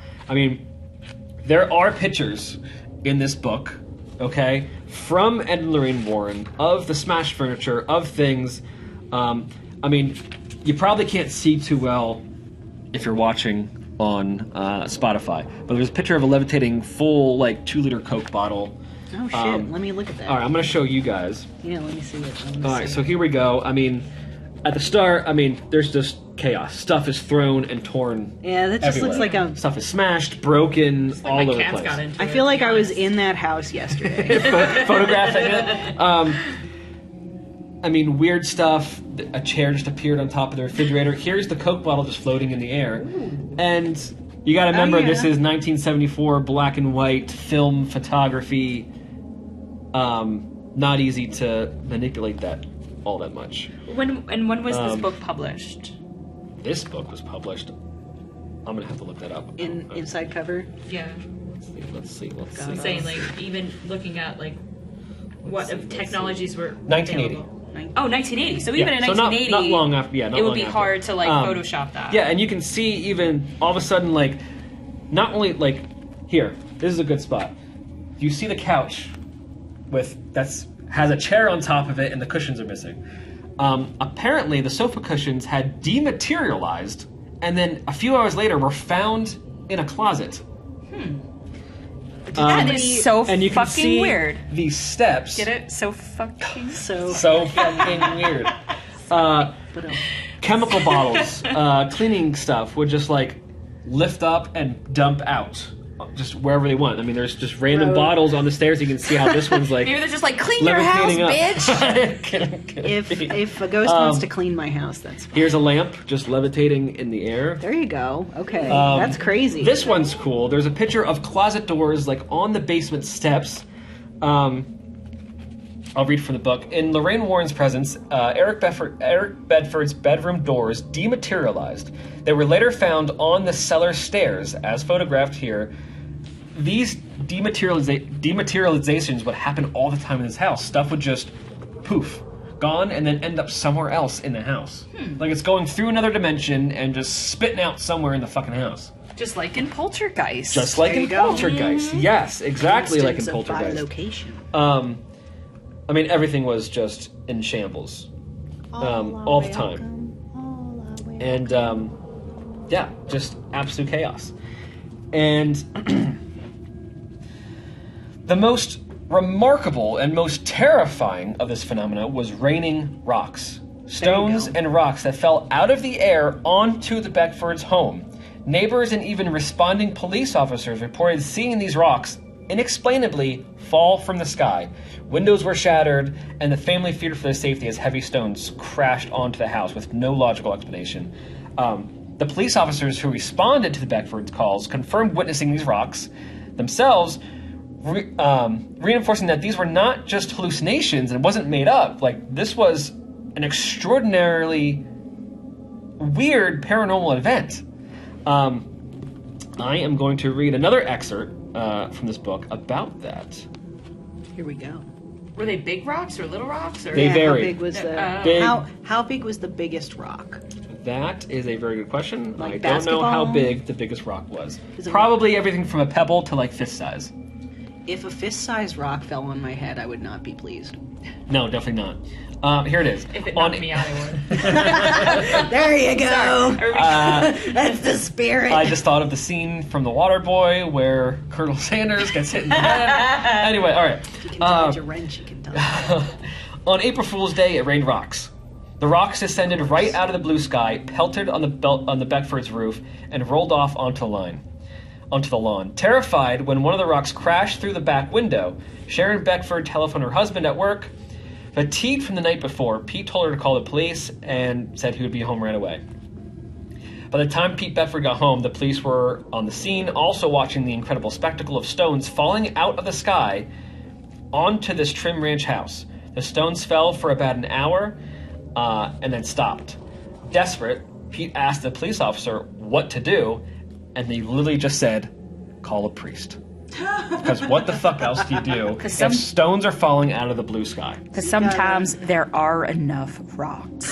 There are pictures in this book, okay, from Ed and Lorraine Warren of the smashed furniture, of things. You probably can't see too well if you're watching on Spotify, but there's a picture of a levitating full 2-liter Coke bottle. Oh shit! Let me look at that. All right, I'm going to show you guys. Yeah, let me see it. All right, so here we go. At the start, there's just chaos. Stuff is thrown and torn. Yeah, that just everywhere. looks like stuff is smashed, broken, all over the place. I feel like I was in that house yesterday. Photographing it. Weird stuff. A chair just appeared on top of the refrigerator. Here's the Coke bottle just floating in the air. Ooh. And you got to remember, this is 1974 black and white film photography. Not easy to manipulate that all that much. When was this book published? This book was published. I'm gonna have to look that up. Inside cover. Yeah. Let's see. I'm saying even looking at what if technologies were 1980. available. Oh, 1980. So even in 1980, not long after. Yeah, it would be hard to Photoshop that. Yeah, and you can see even all of a sudden not only here. This is a good spot. You see the couch has a chair on top of it and the cushions are missing. Apparently, the sofa cushions had dematerialized, and then a few hours later were found in a closet. That is so and you can fucking see weird. These steps. Get it? So fucking fucking weird. Chemical bottles, cleaning stuff would just lift up and dump out. Just wherever they want. There's just random bottles on the stairs. You can see how this one's Maybe they're just clean your house, bitch. If a ghost wants to clean my house, that's fine. Here's a lamp just levitating in the air. There you go. Okay, that's crazy. This one's cool. There's a picture of closet doors on the basement steps. I'll read from the book. In Lorraine Warren's presence, Eric Bedford's bedroom doors dematerialized. They were later found on the cellar stairs, as photographed here. These dematerializations would happen all the time in this house. Stuff would just poof, gone, and then end up somewhere else in the house. It's going through another dimension and just spitting out somewhere in the fucking house. Just like in Poltergeist. Just like in Poltergeist. Yes, exactly like in Poltergeist. Location. Everything was just in shambles all the time. And, just absolute chaos. And the most remarkable and most terrifying of this phenomena was raining rocks. Stones and rocks that fell out of the air onto the Beckfords' home. Neighbors and even responding police officers reported seeing these rocks inexplainably fall from the sky. Windows were shattered, and the family feared for their safety as heavy stones crashed onto the house with no logical explanation. The police officers who responded to the Beckfords' calls confirmed witnessing these rocks themselves, reinforcing that these were not just hallucinations and it wasn't made up. Like, this was an extraordinarily weird paranormal event. I am going to read another excerpt from this book about that. Here we go. Were they big rocks or little rocks? Or? They vary. How big was the Big. how big was the biggest rock? That is a very good question. Like I don't know how basketball? big the biggest rock was. Is it Probably everything from a pebble to like fist size. If a fist-sized rock fell on my head, I would not be pleased. No, definitely not. Here it is. If it knocked me out, I would. There you go. Sorry. That's the spirit. I just thought of the scene from The Waterboy where Colonel Sanders gets hit in the head. Anyway, all right. You can dodge a wrench. You can dodge. On April Fool's Day, it rained rocks. The rocks descended right out of the blue sky, pelted on the Beckford's roof, and rolled off onto the lawn. Terrified when one of the rocks crashed through the back window, Sharon Beckford telephoned her husband at work. Fatigued from the night before, Pete told her to call the police and said he would be home right away. By the time Pete Beckford got home, the police were on the scene, also watching the incredible spectacle of stones falling out of the sky onto this trim ranch house. The stones fell for about an hour and then stopped. Desperate, Pete asked the police officer what to do, and they literally just said, call a priest. Because what the fuck else do you do if stones are falling out of the blue sky? Because sometimes there are enough rocks.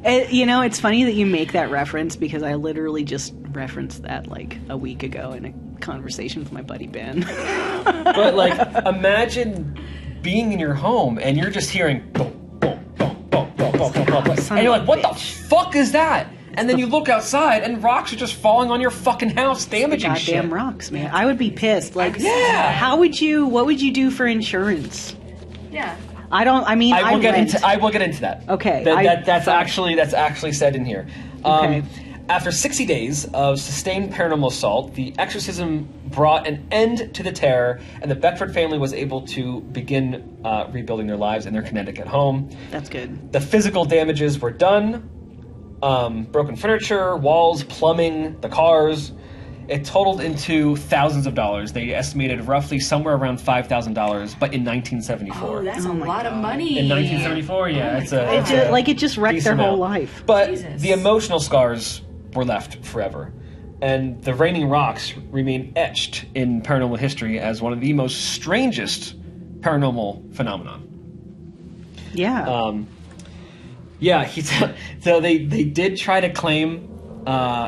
It's funny that you make that reference because I literally just referenced that like a week ago in a conversation with my buddy Ben. But like, imagine being in your home and you're just hearing boom, boom, boom, boom, boom, boom, boom, boom, boom. And you're like, what the fuck is that? And then you look outside and rocks are just falling on your fucking house, damaging shit. Goddamn rocks, man. I would be pissed. Like, Yeah. what would you do for insurance? Yeah. I will get into that. Okay, That's actually said in here. Okay. After 60 days of sustained paranormal assault, the exorcism brought an end to the terror, and the Beckford family was able to begin rebuilding their lives in their Connecticut home. That's good. The physical damages were done. Broken furniture, walls, plumbing, the cars. It totaled into thousands of dollars. They estimated roughly somewhere around $5,000, but in 1974. Oh, that's a my lot of God. money. In 1974, yeah, Oh it's my a God. it's a It just wrecked their decent whole amount. life. But Jesus. the emotional scars were left forever, and the raining rocks remain etched in paranormal history as one of the most strangest paranormal phenomenon. Yeah. Yeah, so they did try to claim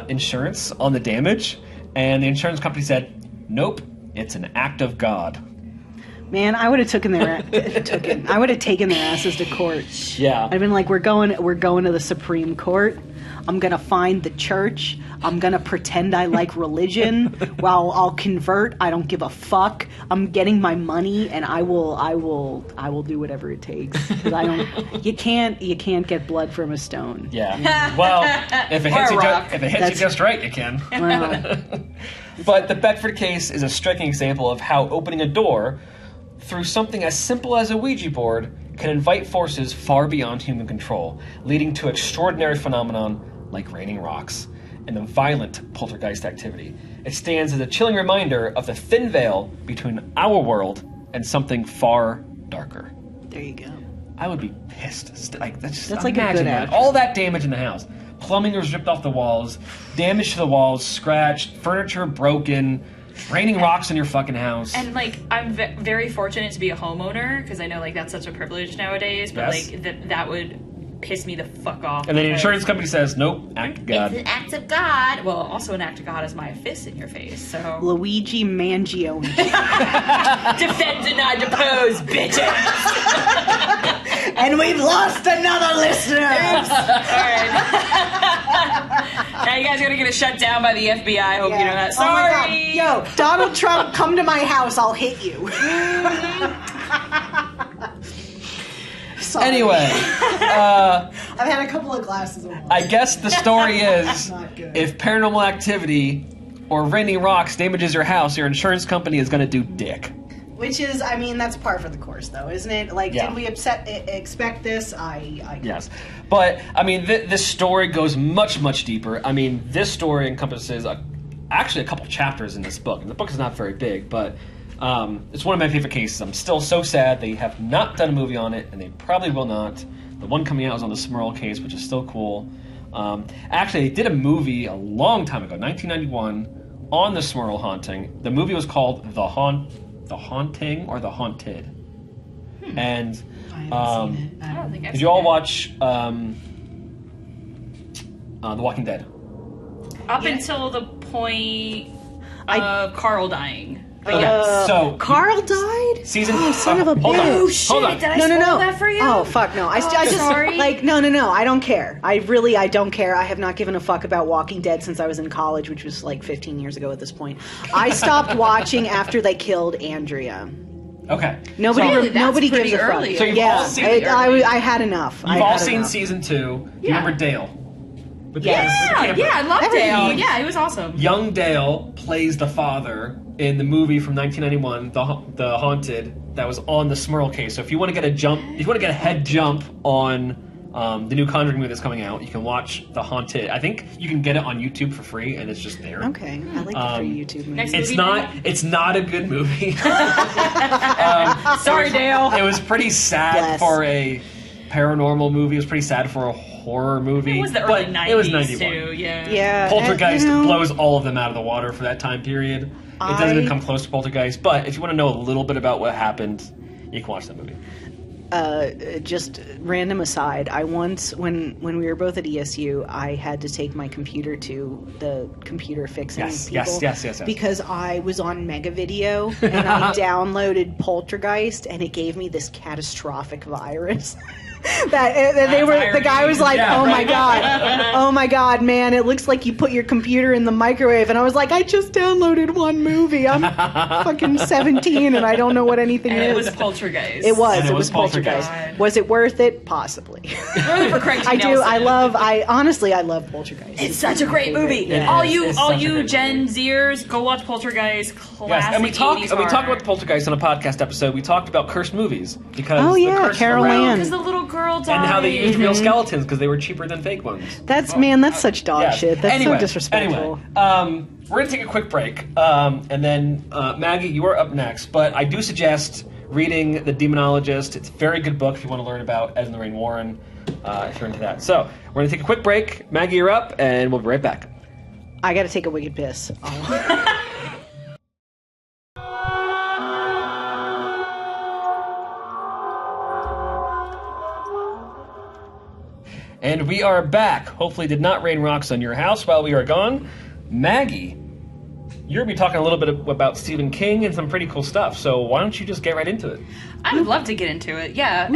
insurance on the damage, and the insurance company said, "Nope, it's an act of God." Man, I would have taken their asses to court. Yeah. I'd been like, we're going to the Supreme Court. I'm gonna find the church. I'm gonna pretend I like religion. While I'll convert, I don't give a fuck. I'm getting my money, and I will do whatever it takes. 'Cause you can't get blood from a stone. Yeah. Well, if it hits Or a rock. you just right, you can. Well, But the Beckford case is a striking example of how opening a door through something as simple as a Ouija board can invite forces far beyond human control, leading to extraordinary phenomenon like raining rocks and the violent poltergeist activity. It stands as a chilling reminder of the thin veil between our world and something far darker. there you go. I would be pissed. That's like a imagine good that. outro. All that damage in the house. Plumbing was ripped off the walls, damage to the walls, scratched, furniture broken, raining rocks in your fucking house. And like, I'm very fortunate to be a homeowner because I know like that's such a privilege nowadays. But Yes. like that would piss me the fuck off. And then the because insurance company says, nope, act of God. It's an act of God. Well, also an act of God is my fist in your face. So Luigi Mangione. defend, deny, depose, bitches. And we've lost another listener. Now you guys are gonna get shut down by the FBI. I hope you know that. Oh my God. Sorry. Yo, Donald Trump, come to my house. I'll hit you. Sorry. Anyway, I've had a couple of glasses of wine. I guess the story is, Not good. if paranormal activity or raining rocks damages your house, your insurance company is going to do dick. Which is, I mean, that's par for the course, though, isn't it? Like, Yeah. did we expect this? Yes. But, I mean, this story goes much, much deeper. I mean, this story encompasses actually a couple chapters in this book. And the book is not very big, but it's one of my favorite cases. I'm still so sad they have not done a movie on it, and they probably will not. The one coming out was on the Smurl case, which is still cool. Actually, they did a movie a long time ago, 1991, on the Smurl haunting. The movie was called The Haunting or The Haunted. And I haven't seen it. I don't think I've did seen you all it. watch The Walking Dead? Up Yeah. until the point of Carl dying. But Okay, so Carl died? season. Oh, son of a hold on, bitch. Oh shit! hold on. Did I No, spoil no, no. that for you? Oh, fuck, no. I just, sorry. like, no. I don't care. I don't care. I have not given a fuck about Walking Dead since I was in college, which was like 15 years ago at this point. I stopped watching after they killed Andrea. Okay. Nobody, Really? That's nobody gives pretty a fuck. early. So you've Yeah, all seen I had enough. You've all seen season 2. Do you remember Dale? With the- Yes. with the Yeah, camper. yeah, I love Everything. Dale. Yeah, he was awesome. Young Dale plays the father in the movie from 1991, The Haunted, that was on the Smurl case. So if you want to get a head jump on the new Conjuring movie that's coming out, you can watch The Haunted. I think you can get it on YouTube for free, and it's just there. Okay, I like the free YouTube movies. Next- It's not a good movie. Sorry, Dale. It was pretty sad Bless. for a paranormal movie. It was pretty sad for a horror movie. It was the but early 90s It was 91. too. Yeah. Yeah, Poltergeist you know, blows all of them out of the water for that time period. It doesn't even come close to Poltergeist. But if you want to know a little bit about what happened, you can watch that movie. just random aside, I once, when we were both at ESU, I had to take my computer to the computer fixing Yes, people. yes. Because I was on Mega Video and I downloaded Poltergeist and it gave me this catastrophic virus. The guy was like, Yeah, oh right. my god, man, it looks like you put your computer in the microwave. And I was like, I just downloaded one movie. I'm fucking 17 and I don't know what anything And is. it was Poltergeist. It was. And It was Poltergeist. God. Was it worth it? Possibly. For Craig T. I do. Nelson. Honestly, I love Poltergeist. It's such a great movie. It all is. you, It's all such a you great Gen Zers, go watch Poltergeist. Classic Yes, and we talk 80s about horror. Poltergeist on a podcast episode. We talked about cursed movies because Oh, the yeah, curse Carol around- Ann. Because the little girl died. and how they used real skeletons because they were cheaper than fake ones. That's such dog Yes. shit. That's Anyway, so disrespectful. Anyway, we're gonna take a quick break, and then Maggie, you are up next. But I do suggest reading The Demonologist. It's a very good book if you want to learn about Ed and Lorraine Warren. If you're into that, so we're gonna take a quick break. Maggie, you're up, and we'll be right back. I got to take a wicked piss. And we are back. Hopefully, did not rain rocks on your house while we are gone. Maggie, you're going to be talking a little bit about Stephen King and some pretty cool stuff. So why don't you just get right into it? I would love to get into it, yeah.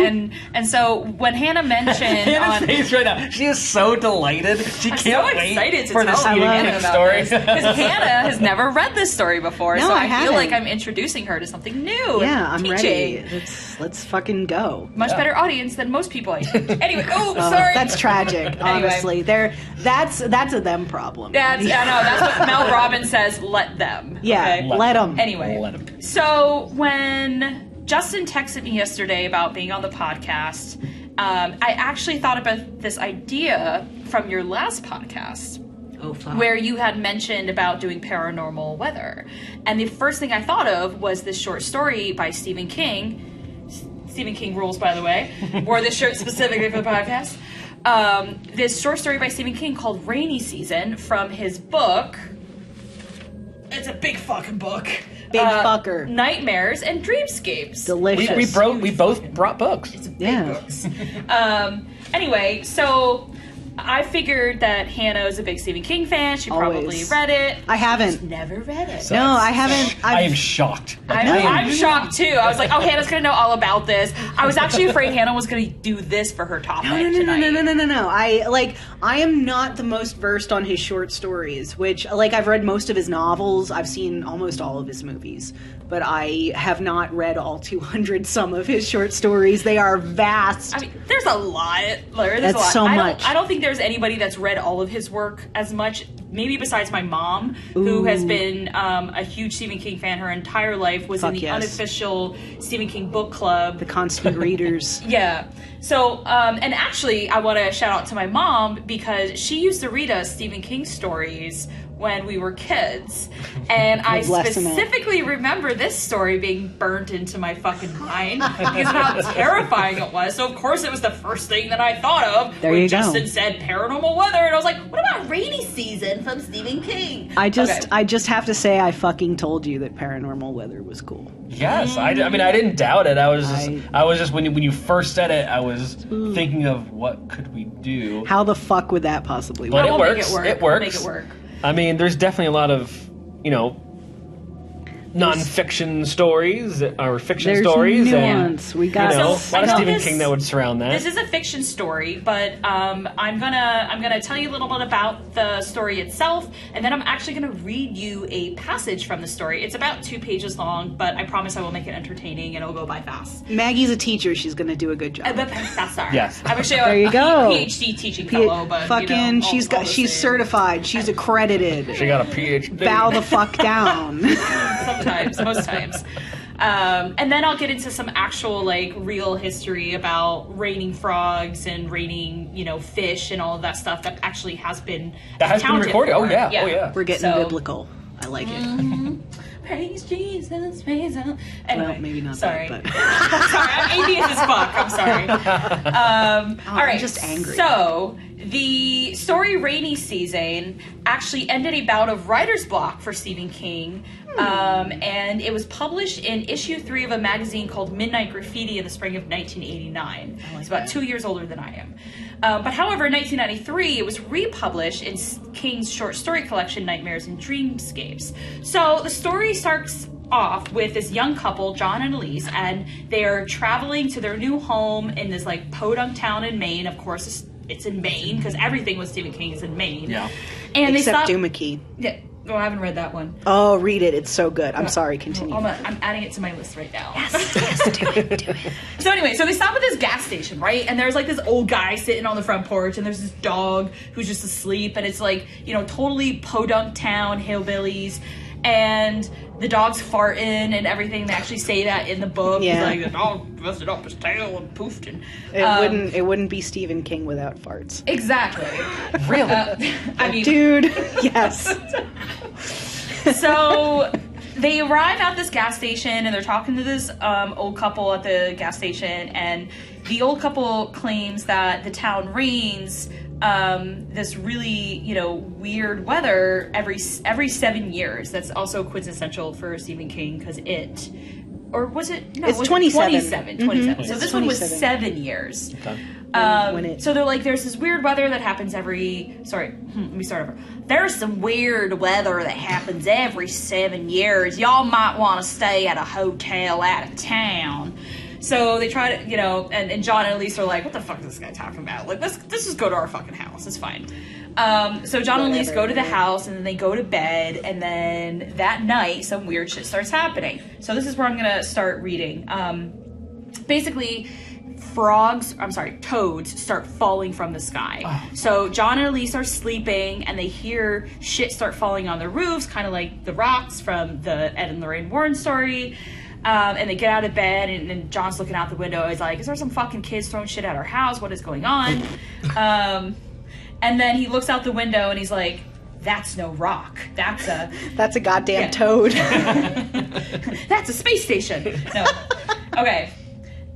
And so when Hannah mentioned Hannah's on... face right now. She is so delighted. She I'm can't so wait excited to for the tell Stephen Hannah King about story. this because Hannah has never read this story before, No, so I I feel haven't. like I'm introducing her to something new. Yeah, and I'm teaching. ready. Let's fucking go. Much better audience than most people. I think. Anyway, sorry. That's tragic. Honestly, that's a them problem. I know. That's what Mel Robbins says. Let them. Yeah, okay? let them. Anyway, Let 'em. So when Justin texted me yesterday about being on the podcast, I actually thought about this idea from your last podcast. Oh fuck. Where you had mentioned about doing paranormal weather. And the first thing I thought of was this short story by Stephen King. Stephen King rules, by the way. Wore this shirt specifically for the podcast. This short story by Stephen King called Rainy Season from his book. It's a big fucking book. Big fucker. Nightmares and Dreamscapes. Delicious. We both brought books. Big Yeah. books. Anyway, so I figured that Hannah is a big Stephen King fan. She probably Always. read it. I haven't. Never read it. No, I haven't. I am shocked. I'm shocked too. I was like, oh, Hannah's gonna know all about this. I was actually afraid Hannah was gonna do this for her topic tonight. No. I am not the most versed on his short stories, which, like, I've read most of his novels. I've seen almost all of his movies, but I have not read all 200 some of his short stories. They are vast. I mean, there's a lot. There's That's a lot. so much. I don't think there's anybody that's read all of his work as much, maybe besides my mom, who has been a huge Stephen King fan her entire life, was in the unofficial Stephen King book club. The constant readers. Yeah. So, and actually, I want to shout out to my mom because she used to read us Stephen King stories when we were kids. And I specifically remember this story being burnt into my fucking mind because of how terrifying it was. So, of course, it was the first thing that I thought of when Justin said paranormal weather. And I was like, what about Rainy Season from Stephen King? I just have to say I fucking told you that paranormal weather was cool. Yes, I mean, I didn't doubt it. I was just when you first said it, I was thinking of what could we do. How the fuck would that possibly work? But it works. It works. Make it work. I mean, there's definitely a lot of, non-fiction stories or fiction stories. Nuance. And, we got a lot of Stephen King that would surround that. This is a fiction story, but I'm gonna tell you a little bit about the story itself, and then I'm actually gonna read you a passage from the story. It's about 2 pages long, but I promise I will make it entertaining and it'll go by fast. Maggie's a teacher; she's gonna do a good job. That's all right. Yes. I'm actually there you go. PhD teaching fellow, but fucking, she's certified, she's accredited. She got a PhD. Bow the fuck down. Most times. And then I'll get into some actual, real history about raining frogs and raining, fish and all of that stuff that actually has been recorded. For. Oh yeah. We're getting biblical. I like it. Praise Jesus, praise Him. Anyway, well, maybe not sorry. that, but... sorry, I'm atheist as fuck. I'm sorry. All right. I'm just angry. So, the story Rainy Season actually ended a bout of writer's block for Stephen King. And it was published in issue 3 of a magazine called Midnight Graffiti in the spring of 1989. It's about 2 years older than I am. But however, in 1993, it was republished in King's short story collection, Nightmares and Dreamscapes. So the story starts off with this young couple, John and Elise, and they are traveling to their new home in this podunk town in Maine. Of course, it's in Maine because everything with Stephen King is in Maine. Yeah. And except Doomakey. Yeah. Oh, I haven't read that one. Oh, read it. It's so good. I'm sorry. Continue. I'm adding it to my list right now. Yes, do it. So anyway, so they stop at this gas station, right? And there's this old guy sitting on the front porch, and there's this dog who's just asleep, and it's totally podunk town, hillbillies, and the dog's farting and everything. They actually say that in the book. Yeah. The dog busted up his tail and poofed, and it wouldn't be Stephen King without farts. Exactly. Really? I mean, dude. Yes. So they arrive at this gas station and they're talking to this old couple at the gas station, and the old couple claims that the town rains this really weird weather every 7 years. That's also quintessential for Stephen King because it's 27. Mm-hmm. So this one was 7 years. Okay. So they're like, there's this weird weather that happens let me start over. There's some weird weather that happens every 7 years. Y'all might want to stay at a hotel out of town. So they try to, and John and Elise are like, what the fuck is this guy talking about? Let's just go to our fucking house. It's fine. So John and Elise go to the house, and then they go to bed, and then that night, some weird shit starts happening. So this is where I'm going to start reading. Basically, toads start falling from the sky. Oh. So John and Elise are sleeping, and they hear shit start falling on the roofs, kind of like the rocks from the Ed and Lorraine Warren story. And they get out of bed, and John's looking out the window. He's like, is there some fucking kids throwing shit at our house? What is going on? And then he looks out the window, and he's like, that's no rock. That's a goddamn toad. That's a space station. No. Okay.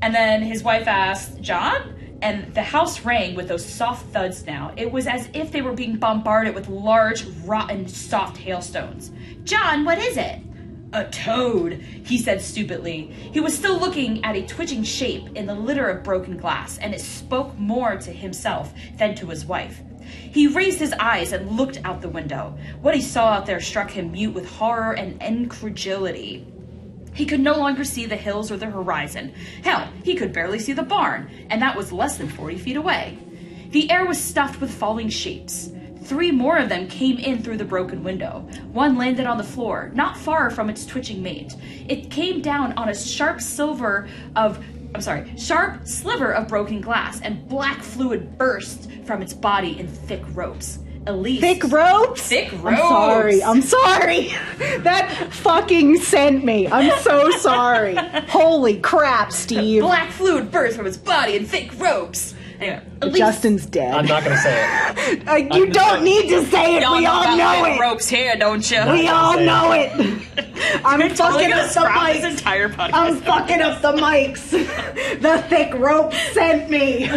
And then his wife asked, John? And the house rang with those soft thuds now. It was as if they were being bombarded with large, rotten, soft hailstones. John, what is it? A toad, he said stupidly. He was still looking at a twitching shape in the litter of broken glass, and it spoke more to himself than to his wife. He raised his eyes and looked out the window. What he saw out there struck him mute with horror and incredulity. He could no longer see the hills or the horizon. Hell, he could barely see the barn, and that was less than 40 feet away. The air was stuffed with falling shapes. 3 more of them came in through the broken window. One landed on the floor, not far from its twitching mate. It came down on a sharp sliver of broken glass, and black fluid burst from its body in thick ropes. Elise. Thick ropes? Thick ropes. I'm sorry. That fucking sent me. I'm so sorry. Holy crap, Steve. Black fluid burst from its body in thick ropes. Anyway, Elise. Justin's dead. I'm not going to say it. You don't need to say it. Y'all We all about know thick it. ropes here, don't you? We all know it. I'm Totally fucking gonna up the scrap this mics. entire podcast. I'm fucking up the mics. The thick rope sent me.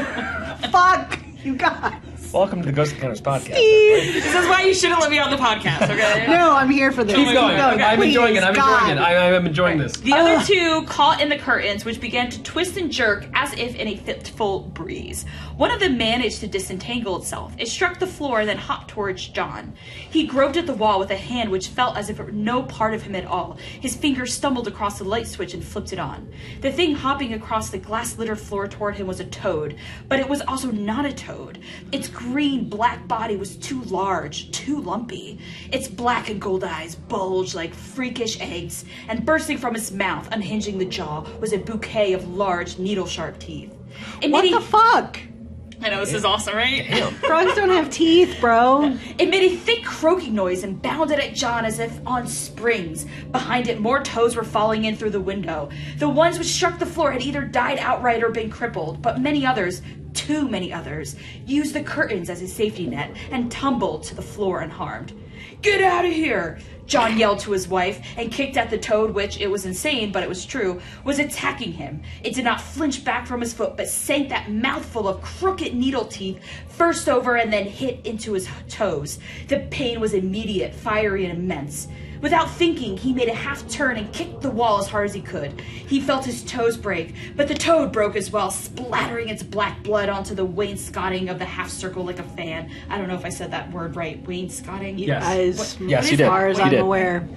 Fuck, you guys. Welcome to the Ghost Encounters podcast. This is why you shouldn't let me on the podcast, okay? No, I'm here for this. Keep going. I'm enjoying it. I'm enjoying it. I'm enjoying this. The other 2 caught in the curtains, which began to twist and jerk as if in a fitful breeze. One of them managed to disentangle itself. It struck the floor and then hopped towards John. He groped at the wall with a hand which felt as if it were no part of him at all. His fingers stumbled across the light switch and flipped it on. The thing hopping across the glass-littered floor toward him was a toad, but it was also not a toad. Its green, black body was too large, too lumpy. Its black and gold eyes bulged like freakish eggs, and bursting from its mouth, unhinging the jaw, was a bouquet of large, needle-sharp teeth. What the fuck? I know, this is awesome, right? Frogs don't have teeth, bro. It made a thick croaking noise and bounded at John as if on springs. Behind it, more toads were falling in through the window. The ones which struck the floor had either died outright or been crippled, but many others, too many others, used the curtains as a safety net and tumbled to the floor unharmed. "Get out of here!" John yelled to his wife and kicked at the toad which, it was insane, but it was true, was attacking him. It did not flinch back from his foot, but sank that mouthful of crooked needle teeth first over and then hit into his toes. The pain was immediate, fiery, and immense. Without thinking, he made a half turn and kicked the wall as hard as he could. He felt his toes break, but the toad broke as well, splattering its black blood onto the wainscoting of the half circle like a fan. I don't know if I said that word right. Wainscoting? Yes. Yes, you did. As far as You I'm did. aware.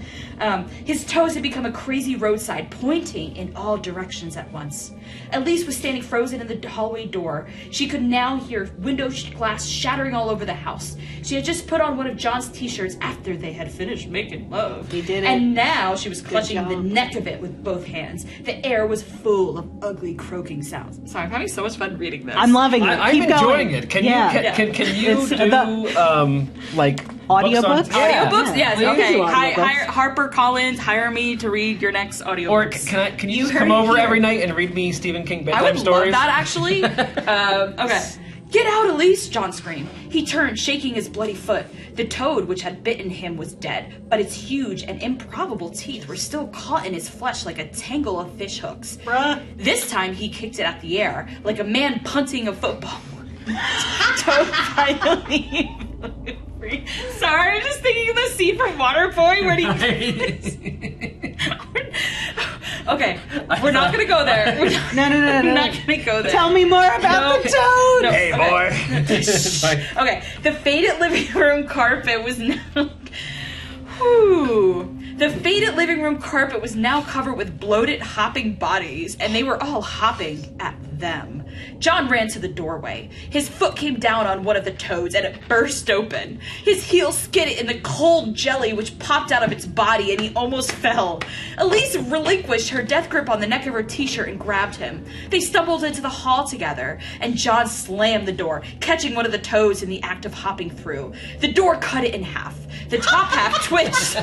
His toes had become a crazy roadside, pointing in all directions at once. Elise was standing frozen in the hallway door. She could now hear window glass shattering all over the house. She had just put on one of John's t-shirts after they had finished making love. He did it. And now she was clutching job. the neck of it with both hands. The air was full of ugly croaking sounds. Sorry, I'm having so much fun reading this. I'm loving it. I'm Keep enjoying going. it. Can Yeah. you It's do like Audiobooks? books on- Yeah. Audiobooks? Yes, Yeah, okay. we can do audiobooks. Hire Harper Collins, hire me to read your next audiobook. Or can you just heard come it over here. every night and read me Stephen King I bedtime would stories? love that, actually. Okay. Get out, Elise, John screamed. He turned, shaking his bloody foot. The toad which had bitten him was dead, but its huge and improbable teeth were still caught in his flesh like a tangle of fish hooks. Bruh. This time he kicked it at the air, like a man punting a football. Toad finally free. Sorry, I'm just thinking of the scene from Waterboy where he... Okay, we're not gonna go there. No. We're not gonna go there. Tell me more about the toad. No. Hey, boy. It's fine. Okay, the faded living room carpet was now... Whew. The faded living room carpet was now covered with bloated, hopping bodies, and they were all hopping at them. John ran to the doorway. His foot came down on one of the toads, and it burst open. His heel skidded in the cold jelly which popped out of its body, and he almost fell. Elise relinquished her death grip on the neck of her t-shirt and grabbed him. They stumbled into the hall together, and John slammed the door, catching one of the toads in the act of hopping through. The door cut it in half. The top half twitched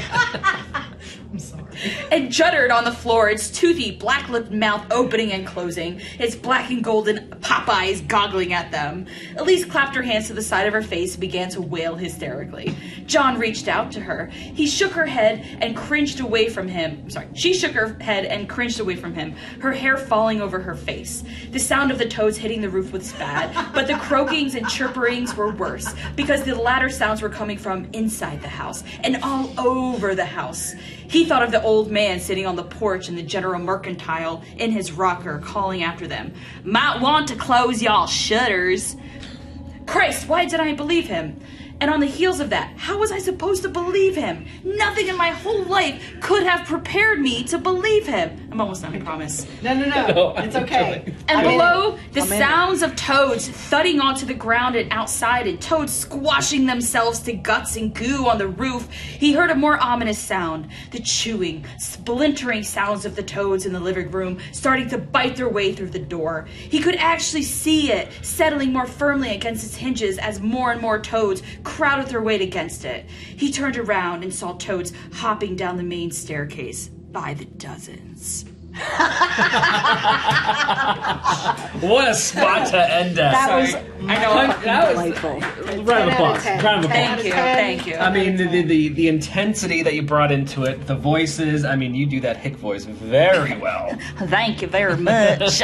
and juddered on the floor, its toothy, black-lipped mouth opening and closing, its black and golden pop eyes goggling at them. Elise clapped her hands to the side of her face and began to wail hysterically. John reached out to her. He shook her head and cringed away from him. She shook her head and cringed away from him, her hair falling over her face. The sound of the toads hitting the roof was bad, but the croakings and chirperings were worse, because the latter sounds were coming from inside the house and all over the house. He thought of the old man sitting on the porch in the General Mercantile in his rocker, calling after them, "Might want to close y'all shutters." Christ, why did I believe him? And on the heels of that, how was I supposed to believe him? Nothing in my whole life could have prepared me to believe him. I'm almost done, I promise. No. It's okay. And below, the sounds of toads thudding onto the ground and outside, and toads squashing themselves to guts and goo on the roof, he heard a more ominous sound. The chewing, splintering sounds of the toads in the living room starting to bite their way through the door. He could actually see it settling more firmly against its hinges as more and more toads crowded their weight against it. He turned around and saw toads hopping down the main staircase by the dozens. What a spot to end at. That was delightful. Round of applause. Thank you. I mean, the intensity that you brought into it, the voices. I mean, you do that hick voice very well. Thank you very much.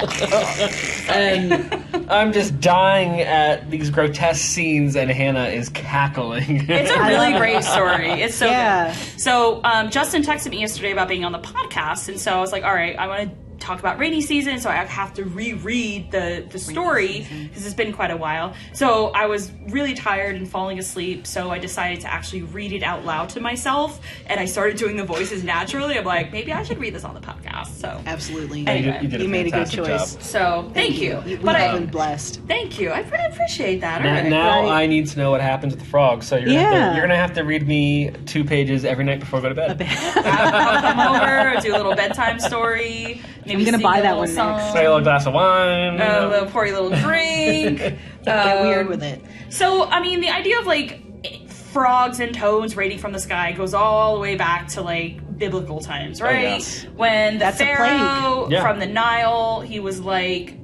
And I'm just dying at these grotesque scenes, and Hannah is cackling. It's a really great story. It's so Yeah. good. So Justin texted me yesterday about being on the podcast, and so I was like, all right, I want to talk about rainy season, so I have to reread the story because it's been quite a while. So I was really tired and falling asleep, so I decided to actually read it out loud to myself, and I started doing the voices naturally. I'm like, maybe I should read this on the podcast. So Absolutely. Anyway, you did a made a good fantastic choice. job. So thank you. We But have been blessed. thank you. I appreciate that. All right. Now Right. I need to know what happens with the frog. So you're gonna have to read me 2 pages every night before I go to bed. I'll come over, do a little bedtime story. Maybe I'm gonna sing buy a that little one song. next. Say a little glass of wine. Pour you a little drink. Get weird with it. So, I mean, the idea of like frogs and toads raining from the sky goes all the way back to like biblical times, right? yes. When the That's a Pharaoh plague. Yeah. from the Nile, he was like,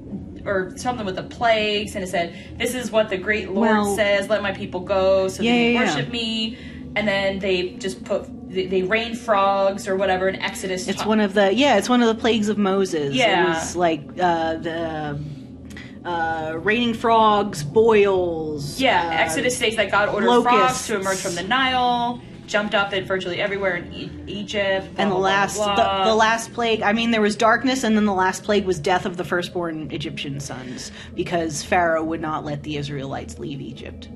or something with the plagues, and it said, "This is what the great Lord Well, says: Let my people go, so they may yeah. worship me." And then they just they rained frogs or whatever in Exodus. It's one of the plagues of Moses. Yeah. It was like the raining frogs, boils. Yeah, Exodus states that God ordered locusts. frogs to emerge from the Nile, jumped up it virtually everywhere in Egypt. Blah, And the blah, last blah, blah. the last plague, I mean, there was darkness, and then the last plague was death of the firstborn Egyptian sons, because Pharaoh would not let the Israelites leave Egypt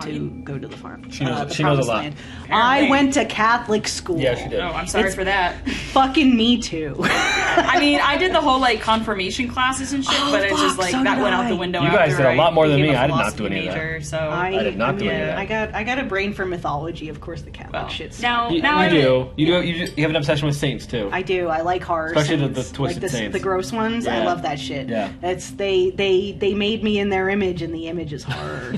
to go to the farm. She knows- the she knows a promised lot. land. Apparently. I went to Catholic school. Yeah, she did. Oh, I'm sorry for that. Fucking me too. I mean, I did the whole like confirmation classes and shit, Oh, but it's just fuck, like so that did went out I. the window. You guys after did a lot more than became me. a I did not do philosophy any of that. major, So I did not do any of that. I got a brain for mythology, of course. The Catholic shit's now You I do. You have an obsession with saints too. I do. I like horror, Especially the saints. twisted like saints. the gross ones. I Yeah. love that shit. Yeah. That's they made me in their image, and the image is horror.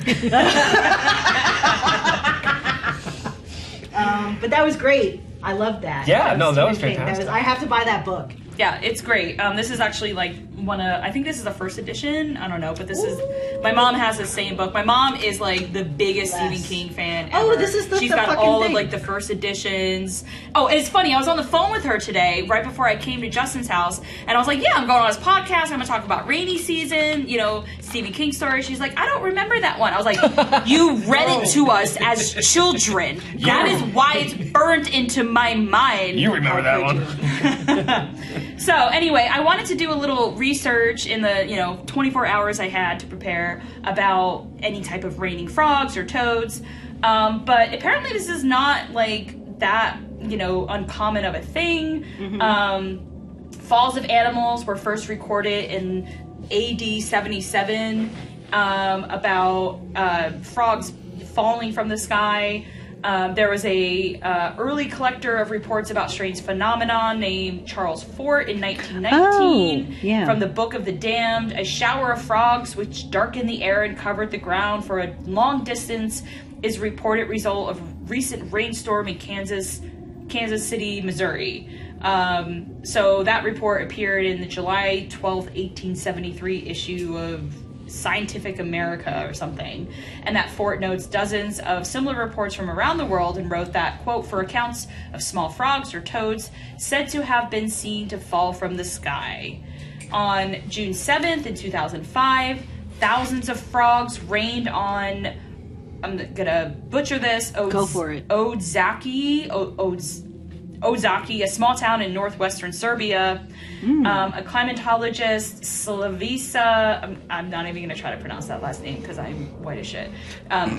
But that was great. I loved that. Yeah, no, that was terrific. fantastic. I have to buy that book. Yeah, it's great. This is actually like I think this is the first edition. I don't know, but this is, my mom has the same book. My mom is like the biggest Stephen King fan ever. Oh, this is She's the got fucking all thing. of like the first editions. Oh, it's funny. I was on the phone with her today, right before I came to Justin's house, and I was like, yeah, I'm going on his podcast. I'm gonna talk about rainy season, Stephen King stories. She's like, I don't remember that one. I was like, you read it to us as children. That is why it's burnt into my mind. You remember that one. So anyway, I wanted to do a little research in the 24 hours I had to prepare about any type of raining frogs or toads, but apparently this is not like that uncommon of a thing. Falls of animals were first recorded in AD 77 about frogs falling from the sky. There was a early collector of reports about strange phenomenon named Charles Fort in 1919. Oh, yeah. From the Book of the Damned, a shower of frogs which darkened the air and covered the ground for a long distance is reported result of recent rainstorm in Kansas City, Missouri. So that report appeared in the July 12th, 1873 issue of Scientific America or something, and that Fort notes dozens of similar reports from around the world and wrote that, quote, for accounts of small frogs or toads said to have been seen to fall from the sky. On June 7th in 2005, thousands of frogs rained on, I'm gonna butcher this, Go for it. Odzaki, Ozaki, a small town in northwestern Serbia. A climatologist, Slavica, I'm not even going to try to pronounce that last name because I'm white as shit,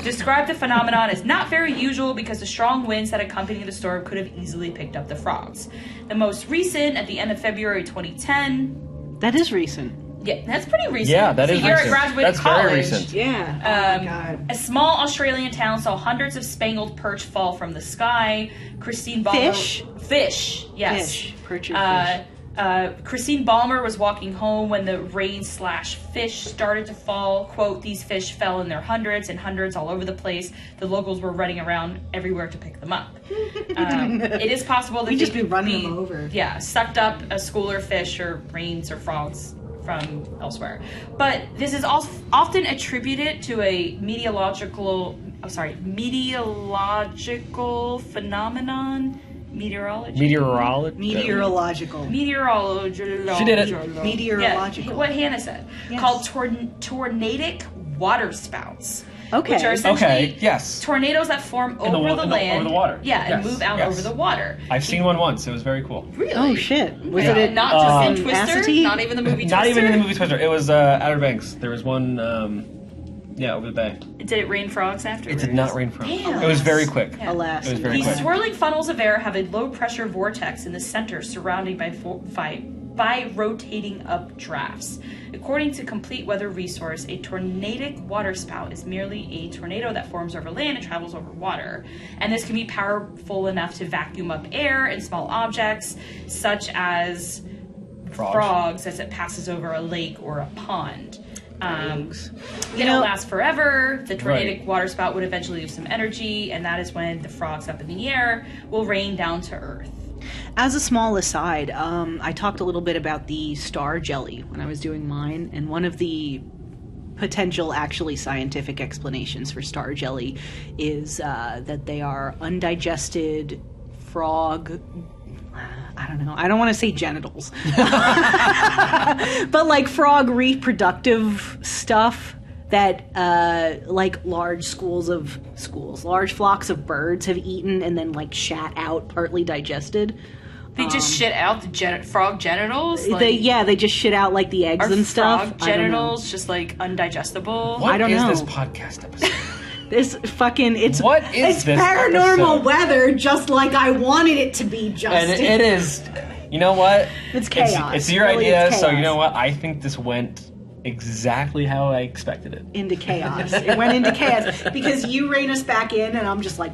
described the phenomenon as not very usual because the strong winds that accompanied the storm could have easily picked up the frogs. The most recent, at the end of February 2010. That is recent. Yeah, that's pretty recent. Yeah, that is the year recent. I graduated That's college. very recent. Yeah. Oh my God. A small Australian town saw hundreds of spangled perch fall from the sky. Christine Balmer... Fish, yes. Fish. Perch or fish. Christine Balmer was walking home when the rain/fish started to fall. Quote, these fish fell in their hundreds and hundreds all over the place. The locals were running around everywhere to pick them up. It is possible that We'd just they be running could them over. Yeah, sucked up a schooler fish or rains or frogs from elsewhere. But this is often attributed to a meteorological phenomenon. Meteorology. Meteorological. Meteorological. She did it. Meteorological. Yeah, what Hannah said. Yes. Called tornadic waterspouts. Okay. Which are essentially yes. tornadoes that form over the land. Over the water. Yeah, and Yes, move out yes. over the water. I've seen one once. It was very cool. Really? Oh shit! Was Yeah. it Not just in in Twister? Acetate? Not even the movie Twister? Not even in the movie Twister. It was Outer Banks. There was one, over the bay. Did it rain frogs afterwards? It did not rain frogs. Damn. It was very quick. Yeah. Alas. It was very These quick. swirling funnels of air have a low-pressure vortex in the center surrounded by rotating updrafts. According to Complete Weather Resource, a tornadic waterspout is merely a tornado that forms over land and travels over water. And this can be powerful enough to vacuum up air and small objects, such as frogs as it passes over a lake or a pond. They don't last forever. The tornadic waterspout would eventually lose some energy, and that is when the frogs up in the air will rain down to earth. As a small aside, I talked a little bit about the star jelly when I was doing mine, and one of the potential actually scientific explanations for star jelly is that they are undigested frog... I don't know. I don't want to say genitals. But like frog reproductive stuff that large large flocks of birds have eaten and then like shat out, partly digested. They just shit out the frog genitals? They just shit out like the eggs and stuff. Frog genitals just like undigestible? What I don't is know. this podcast episode? This fucking it's this paranormal episode? weather, just like I wanted it to be. Justin, And it is. You know what? It's chaos. It's your Really, idea, it's so you chaos. know what? I think this went exactly how I expected it. into chaos. It went into chaos because you rein us back in, and I'm just like.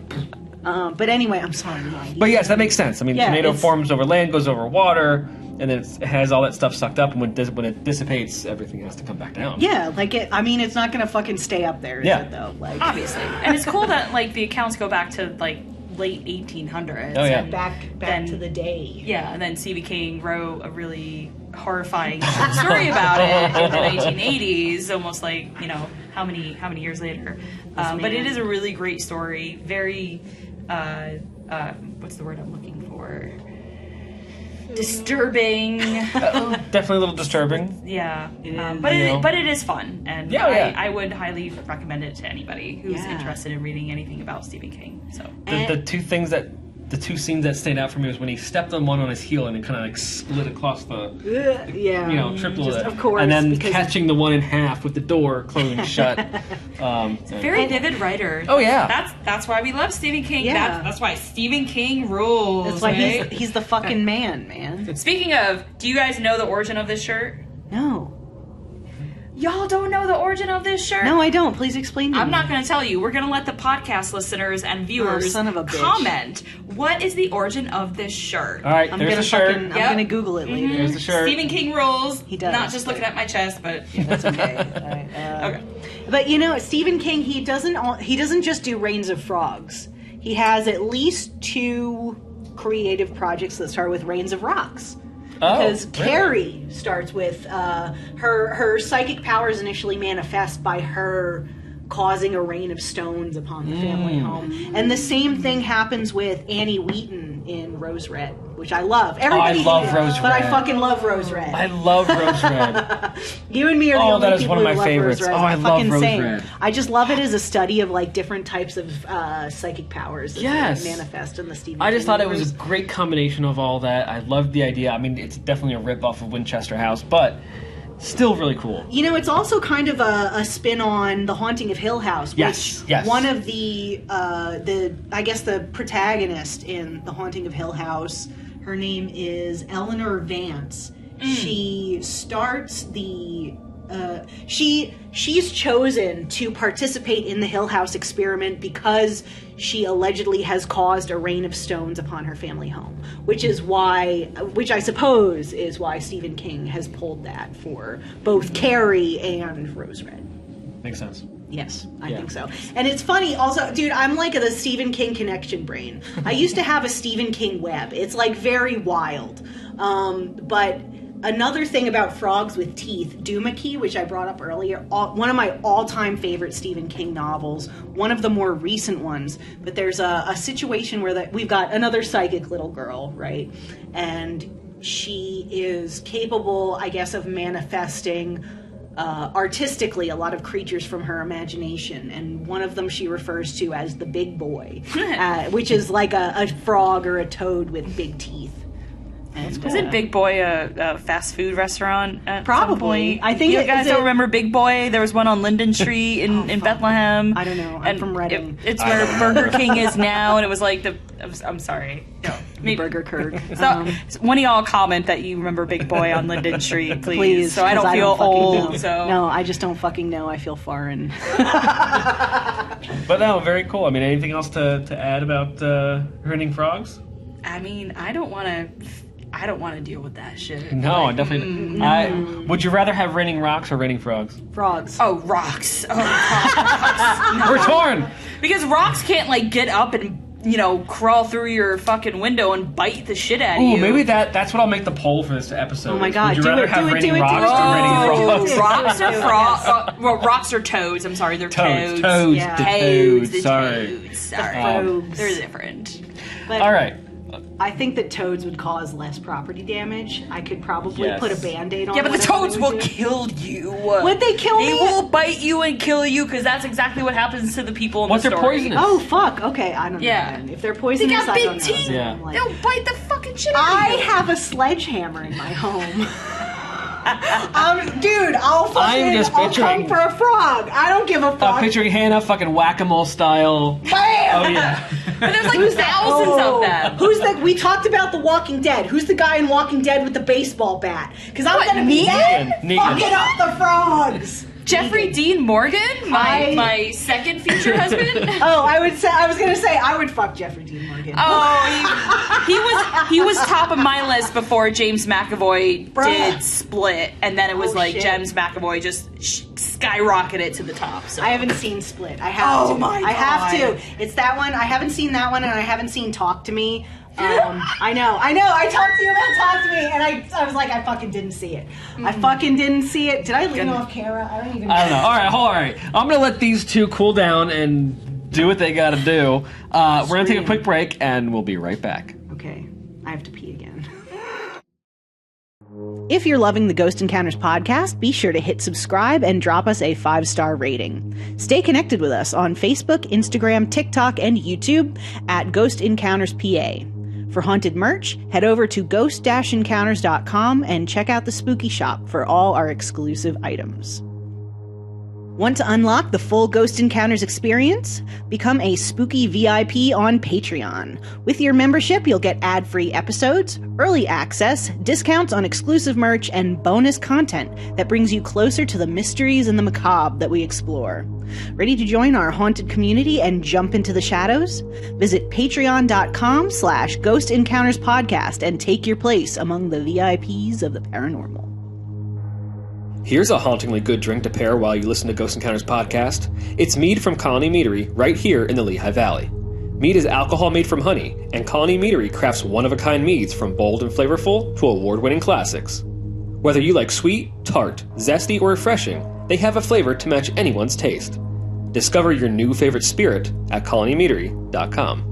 But anyway, I'm sorry. Mike. But yes, that makes sense. I mean, Yeah, tornado it's- forms over land, goes over water, and then it has all that stuff sucked up. And when it dissipates, everything has to come back down. Yeah, like it. I mean, it's not gonna fucking stay up there, is Yeah. it? Though, like Obviously. And it's cool that like the accounts go back to like late 1800s. Oh, yeah. and back then- to the day. Yeah, and then Stephen King wrote a really horrifying story about it in the 1980s, almost like, how many years later. But it is a really great story. Very, what's the word I'm looking for? Disturbing. Definitely a little disturbing. Yeah. It is. But it is fun. And Yeah. I would highly recommend it to anybody who's Yeah. interested in reading anything about Stephen King. So The two scenes that stayed out for me was when he stepped on one on his heel and it kind of like split across the, Yeah, triple just, it. of course, and then because- catching the one in half with the door closing shut. very vivid writer. Oh, yeah. That's why we love Stephen King. Yeah. That's why Stephen King rules. That's why right? he's the fucking man. Speaking of, do you guys know the origin of this shirt? No, Y'all don't know the origin of this shirt? no, I don't. Please explain to me. I'm not going to tell you. We're going to let the podcast listeners and viewers son of a bitch. comment. What is the origin of this shirt? All right, I'm there's gonna the shirt. fucking. Yep. I'm gonna Google it later. There's the shirt. Stephen King rules. He does, Not just but- looking at my chest, but That's okay. okay. But Stephen King, he doesn't just do Reigns of Frogs. He has at least 2 creative projects that start with Reigns of Rocks. Because really? Carrie starts with her psychic powers initially manifest by her causing a rain of stones upon the family home. And the same thing happens with Annie Wheaton in Rose Red, which I love. Everybody love hated it, Rose but Red. I fucking love Rose Red. I love Rose Red. You and me are the only that is people one of who my love favorites. Rose Red. I love fucking Rose same. Red. I just love it as a study of like different types of psychic powers that Yes. manifest in the Stephen I King just thought it universe. was a great combination of all that. I loved the idea. I mean, it's definitely a rip-off of Winchester House, but still really cool. You know, it's also kind of a spin on The Haunting of Hill House. Yes, Which yes. One of the protagonist in The Haunting of Hill House, her name is Eleanor Vance. She starts the... she's chosen to participate in the Hill House experiment because she allegedly has caused a rain of stones upon her family home, which I suppose is why Stephen King has pulled that for both Carrie and Rose Red. Makes sense. Yes, I think so. And it's funny also, dude, I'm like the Stephen King connection brain. I used to have a Stephen King web. It's like very wild. But another thing about frogs with teeth, Doomakey, which I brought up earlier, one of my all-time favorite Stephen King novels, one of the more recent ones. But there's a situation where we've got another psychic little girl, right? And she is capable, I guess, of manifesting artistically a lot of creatures from her imagination, and one of them she refers to as the big boy, which is like a frog or a toad with big teeth. And, Isn't Big Boy a fast food restaurant at Probably. some point? I think you guys don't remember Big Boy? There was one on Linden Street in Bethlehem. I don't know. I'm from Reading. It's where Burger King is now, and it was like I'm sorry. No, Burger Kirk. So, one of y'all comment that you remember Big Boy on Linden Street, please. Please, so I don't 'cause feel fucking old. know. So No, I just don't fucking know. I feel foreign. But no, very cool. I mean, anything else to add about Hurting Frogs? I mean, I don't want to deal with that shit. No, I definitely. Would you rather have Raining Rocks or Raining Frogs? Frogs. Oh, rocks. Oh, rocks. No. We're torn! Because rocks can't, like, get up and, crawl through your fucking window and bite the shit out of Ooh, you. maybe that's what I'll make the poll for this episode. Oh my God, Would you do rather it, have do it, Raining do it, Rocks do it. or Raining Frogs? Rocks or frogs? Well, rocks are toads. I'm sorry, they're toads. Toads. Yeah. The Toads. toads. Sorry. Toads. Sorry. Frogs. They're different. But All right. I think that toads would cause less property damage. I could probably Yes. put a Band-Aid on Yeah, but the whatever toads they will do. kill you. Would they kill me? They will bite you and kill you because that's exactly what happens to the people in What's the their story. poisonous? Oh, fuck. Okay, I don't Yeah. know then. If they're They poisonous, got I big don't know. teeth. Yeah. Like, They'll bite the fucking shit out I of you. have a sledgehammer in my home. Dude, I'll I'm come picturing- for a frog. I don't give a fuck. I'm picturing Hannah fucking whack-a-mole style. Bam! Oh, yeah. But there's like thousands of them. Who's the? We talked about The Walking Dead. Who's the guy in Walking Dead with the baseball bat? Because I'm What, gonna be Negan? dead fucking up the frogs. Jeffrey Dean Morgan, I- my second future husband. Oh, I was gonna say I would fuck Jeffrey Dean Morgan. Oh, he was top of my list before James McAvoy Bruh. did Split, and then it was Oh, like shit. James McAvoy just skyrocketed to the top. So I haven't seen Split. I have to. my I have God. to. It's that one. I haven't seen that one, and I haven't seen Talk to Me. I know. I talked to you about Talk to Me, and I was like, I fucking didn't see it. I fucking didn't see it. Did I lean off camera? I don't even know. I don't know. All right. I'm going to let these two cool down and do what they got to do. We're going to take a quick break, and we'll be right back. Okay, I have to pee again. If you're loving the Ghost Encounters podcast, be sure to hit subscribe and drop us a 5-star rating. Stay connected with us on Facebook, Instagram, TikTok, and YouTube at Ghost Encounters PA. For haunted merch, head over to ghost-encounters.com and check out the Spooky Shop for all our exclusive items. Want to unlock the full Ghost Encounters experience? Become a spooky VIP on Patreon. With your membership, you'll get ad-free episodes, early access, discounts on exclusive merch, and bonus content that brings you closer to the mysteries and the macabre that we explore. Ready to join our haunted community and jump into the shadows? Visit patreon.com/Ghost Encounters Podcast and take your place among the VIPs of the paranormal. Here's a hauntingly good drink to pair while you listen to Ghost Encounters podcast. It's mead from Colony Meadery, right here in the Lehigh Valley. Mead is alcohol made from honey, and Colony Meadery crafts one-of-a-kind meads from bold and flavorful to award-winning classics. Whether you like sweet, tart, zesty, or refreshing, they have a flavor to match anyone's taste. Discover your new favorite spirit at colonymeadery.com.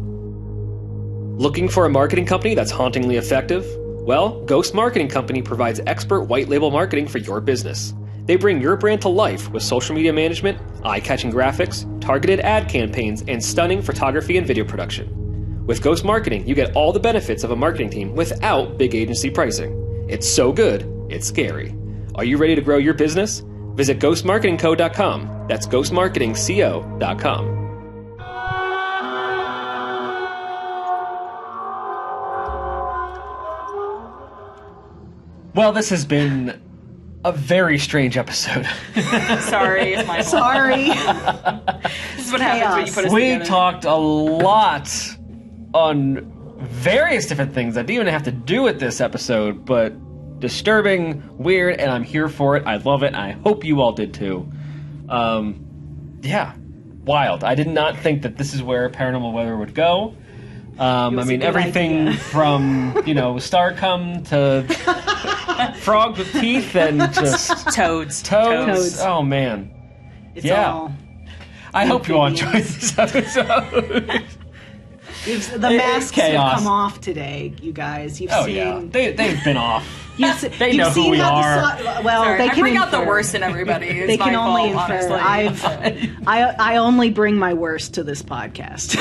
Looking for a marketing company that's hauntingly effective? Well, Ghost Marketing Company provides expert white label marketing for your business. They bring your brand to life with social media management, eye-catching graphics, targeted ad campaigns, and stunning photography and video production. With Ghost Marketing, you get all the benefits of a marketing team without big agency pricing. It's so good, it's scary. Are you ready to grow your business? Visit ghostmarketingco.com. That's ghostmarketingco.com. Well, this has been a very strange episode. Sorry, it's my fault. Sorry. This is what happens when you put us We together. talked a lot on various different things that didn't even have to do with this episode, but disturbing, weird, and I'm here for it. I love it, and I hope you all did too. Yeah, wild. I did not think that this is where Paranormal Weather would go. I mean, everything idea. from, Starcum to frogs with teeth and just Toads. Toads. Oh, man. It's Yeah. all I hope you all enjoyed amphibians. this episode. the masks have chaos. come off today, you guys. You've Oh, seen. yeah. They've been off. They know who we are. Well, Sorry, they I can bring out the infer. worst in everybody. It's They can my only fault, infer. honestly. I only bring my worst to this podcast.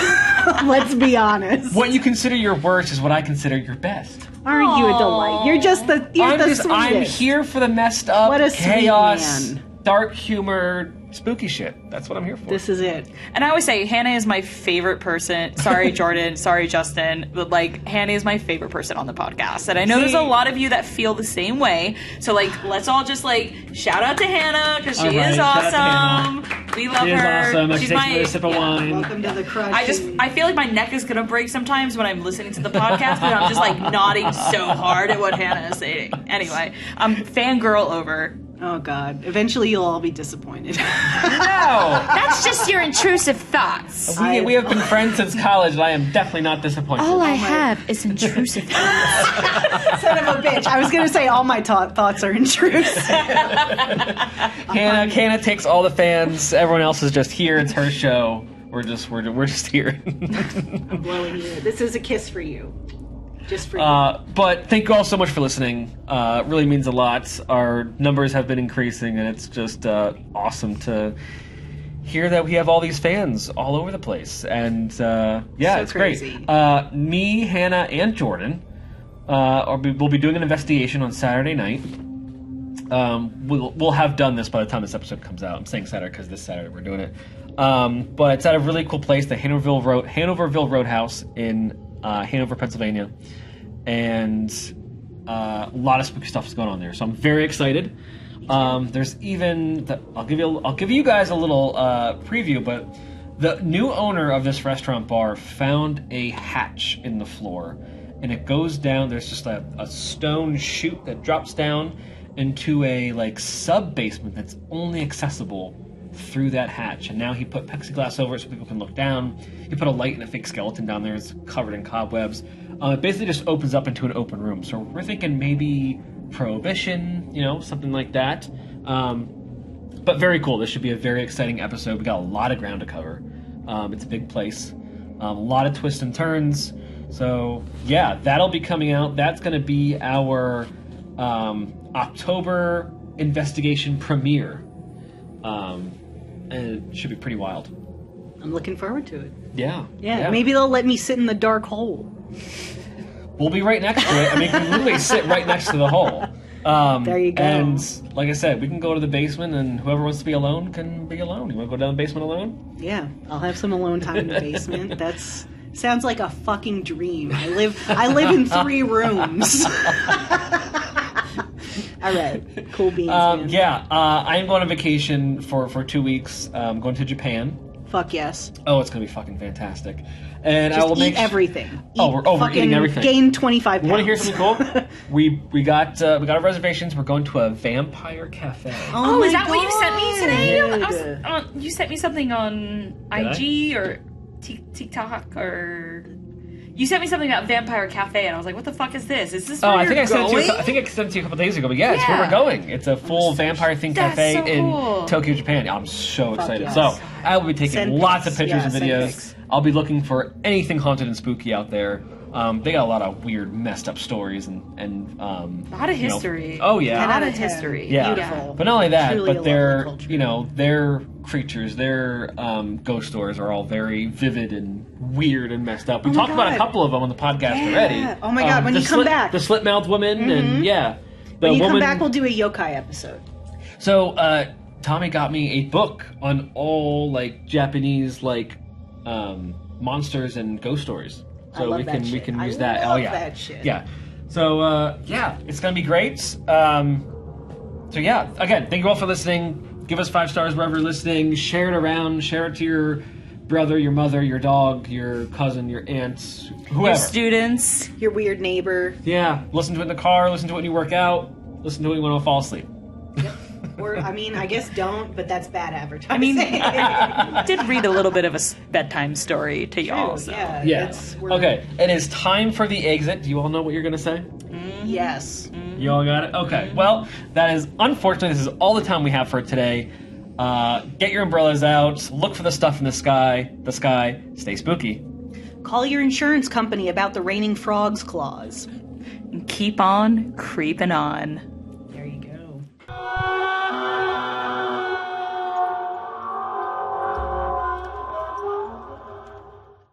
Let's be honest. What you consider your worst is what I consider your best. Aren't you a delight? You're just the sweetest. I'm here for the messed up, What a sweet chaos, man. dark humor, spooky shit. That's what I'm here for. This is it. And I always say Hannah is my favorite person. Sorry, Jordan. Sorry, Justin. But Hannah is my favorite person on the podcast. And I know there's a lot of you that feel the same way. So let's all just shout out to Hannah because she All right, is shout out to awesome. We love She is her. awesome. She She's takes my a sip of wine. Welcome to the crush. I feel like my neck is gonna break sometimes when I'm listening to the podcast, but I'm just nodding so hard at what Hannah is saying. Anyway, I'm fangirl over. Oh God! Eventually, you'll all be disappointed. No! That's just your intrusive thoughts. We have been friends since college, and I am definitely not disappointed. All I have is intrusive thoughts. Son of a bitch! I was gonna say all my thoughts are intrusive. Hannah takes all the fans. Everyone else is just here. It's her show. We're just here. I'm blowing you. This is a kiss for you. Just for you. But thank you all so much for listening. It really means a lot. Our numbers have been increasing, and it's just awesome to hear that we have all these fans all over the place. And it's crazy. great. Me, Hannah, and Jordan we'll be doing an investigation on Saturday night. We'll have done this by the time this episode comes out. I'm saying Saturday because this Saturday we're doing it. But it's at a really cool place, the Hanoverville Roadhouse in Hanover, Pennsylvania, and a lot of spooky stuff is going on there. So I'm very excited. There's even I'll give you guys a little preview, but the new owner of this restaurant bar found a hatch in the floor, and it goes down. There's just a stone chute that drops down into a sub basement that's only accessible through that hatch. And now he put plexiglass over it so people can look down. He put a light and a fake skeleton down there. It's covered in cobwebs. It basically just opens up into an open room. So we're thinking maybe Prohibition, something like that. But very cool. This should be a very exciting episode. We got a lot of ground to cover. It's a big place. A lot of twists and turns. So yeah, that'll be coming out. That's going to be our October investigation premiere. And it should be pretty wild. I'm looking forward to it. Yeah. Maybe they'll let me sit in the dark hole. We'll be right next to it. I mean, we can literally sit right next to the hole. There you go. And like I said, we can go to the basement, and whoever wants to be alone can be alone. You want to go down the basement alone? Yeah, I'll have some alone time in the basement. That's sounds like a fucking dream. I live in 3 rooms. All right, cool beans. Man. Yeah, I'm going on vacation for 2 weeks. I'm going to Japan. Fuck yes. Oh, it's going to be fucking fantastic. And Just I will eat make everything. We're eating everything. Gain 25 pounds. You want to hear something cool? we got our reservations. We're going to a vampire cafe. Oh, my is that what you sent me today? God. You sent me something on Did IG or TikTok or... You sent me something about Vampire Cafe, and I was like, what the fuck is this? Is this where I you're think I sent going? it to you. I think I sent it to you a couple days ago. But yeah, it's where we're going. It's a full vampire-themed That's cafe so in cool. Tokyo, Japan. I'm so excited. yes. So I will be taking Send lots pics. of pictures and Yeah, send videos. pics. I'll be looking for anything haunted and spooky out there. They got a lot of weird, messed up stories and A lot of history. Oh yeah, A lot of 10. history. yeah. Beautiful. But not only that, Truly but a their lovely culture. their creatures, their ghost stories are all very vivid and weird and messed up. We Oh my talked about a God. couple of them on the podcast already. Oh my God, when the you come back. the slit-mouthed woman, and the When you woman. come back, we'll do a yokai episode. So Tommy got me a book on all like Japanese monsters and ghost stories. So I love we that can shit. use I that. love oh yeah, that shit. yeah. So it's gonna be great. So yeah, again, thank you all for listening. Give us 5 stars wherever you're listening. Share it around. Share it to your brother, your mother, your dog, your cousin, your aunts, whoever. Your students. Your weird neighbor. Yeah, listen to it in the car. Listen to it when you work out. Listen to it when you want to fall asleep. Or, I mean, I guess don't, but that's bad advertising. I mean, did read a little bit of a bedtime story to y'all. So. Yeah. Yeah. Okay, it is time for the exit. Do you all know what you're gonna say? Yes. You all got it? Okay. Well, that is unfortunately this is all the time we have for today. Get your umbrellas out. Look for the stuff in the sky. Stay spooky. Call your insurance company about the raining frogs clause. And keep on creeping on.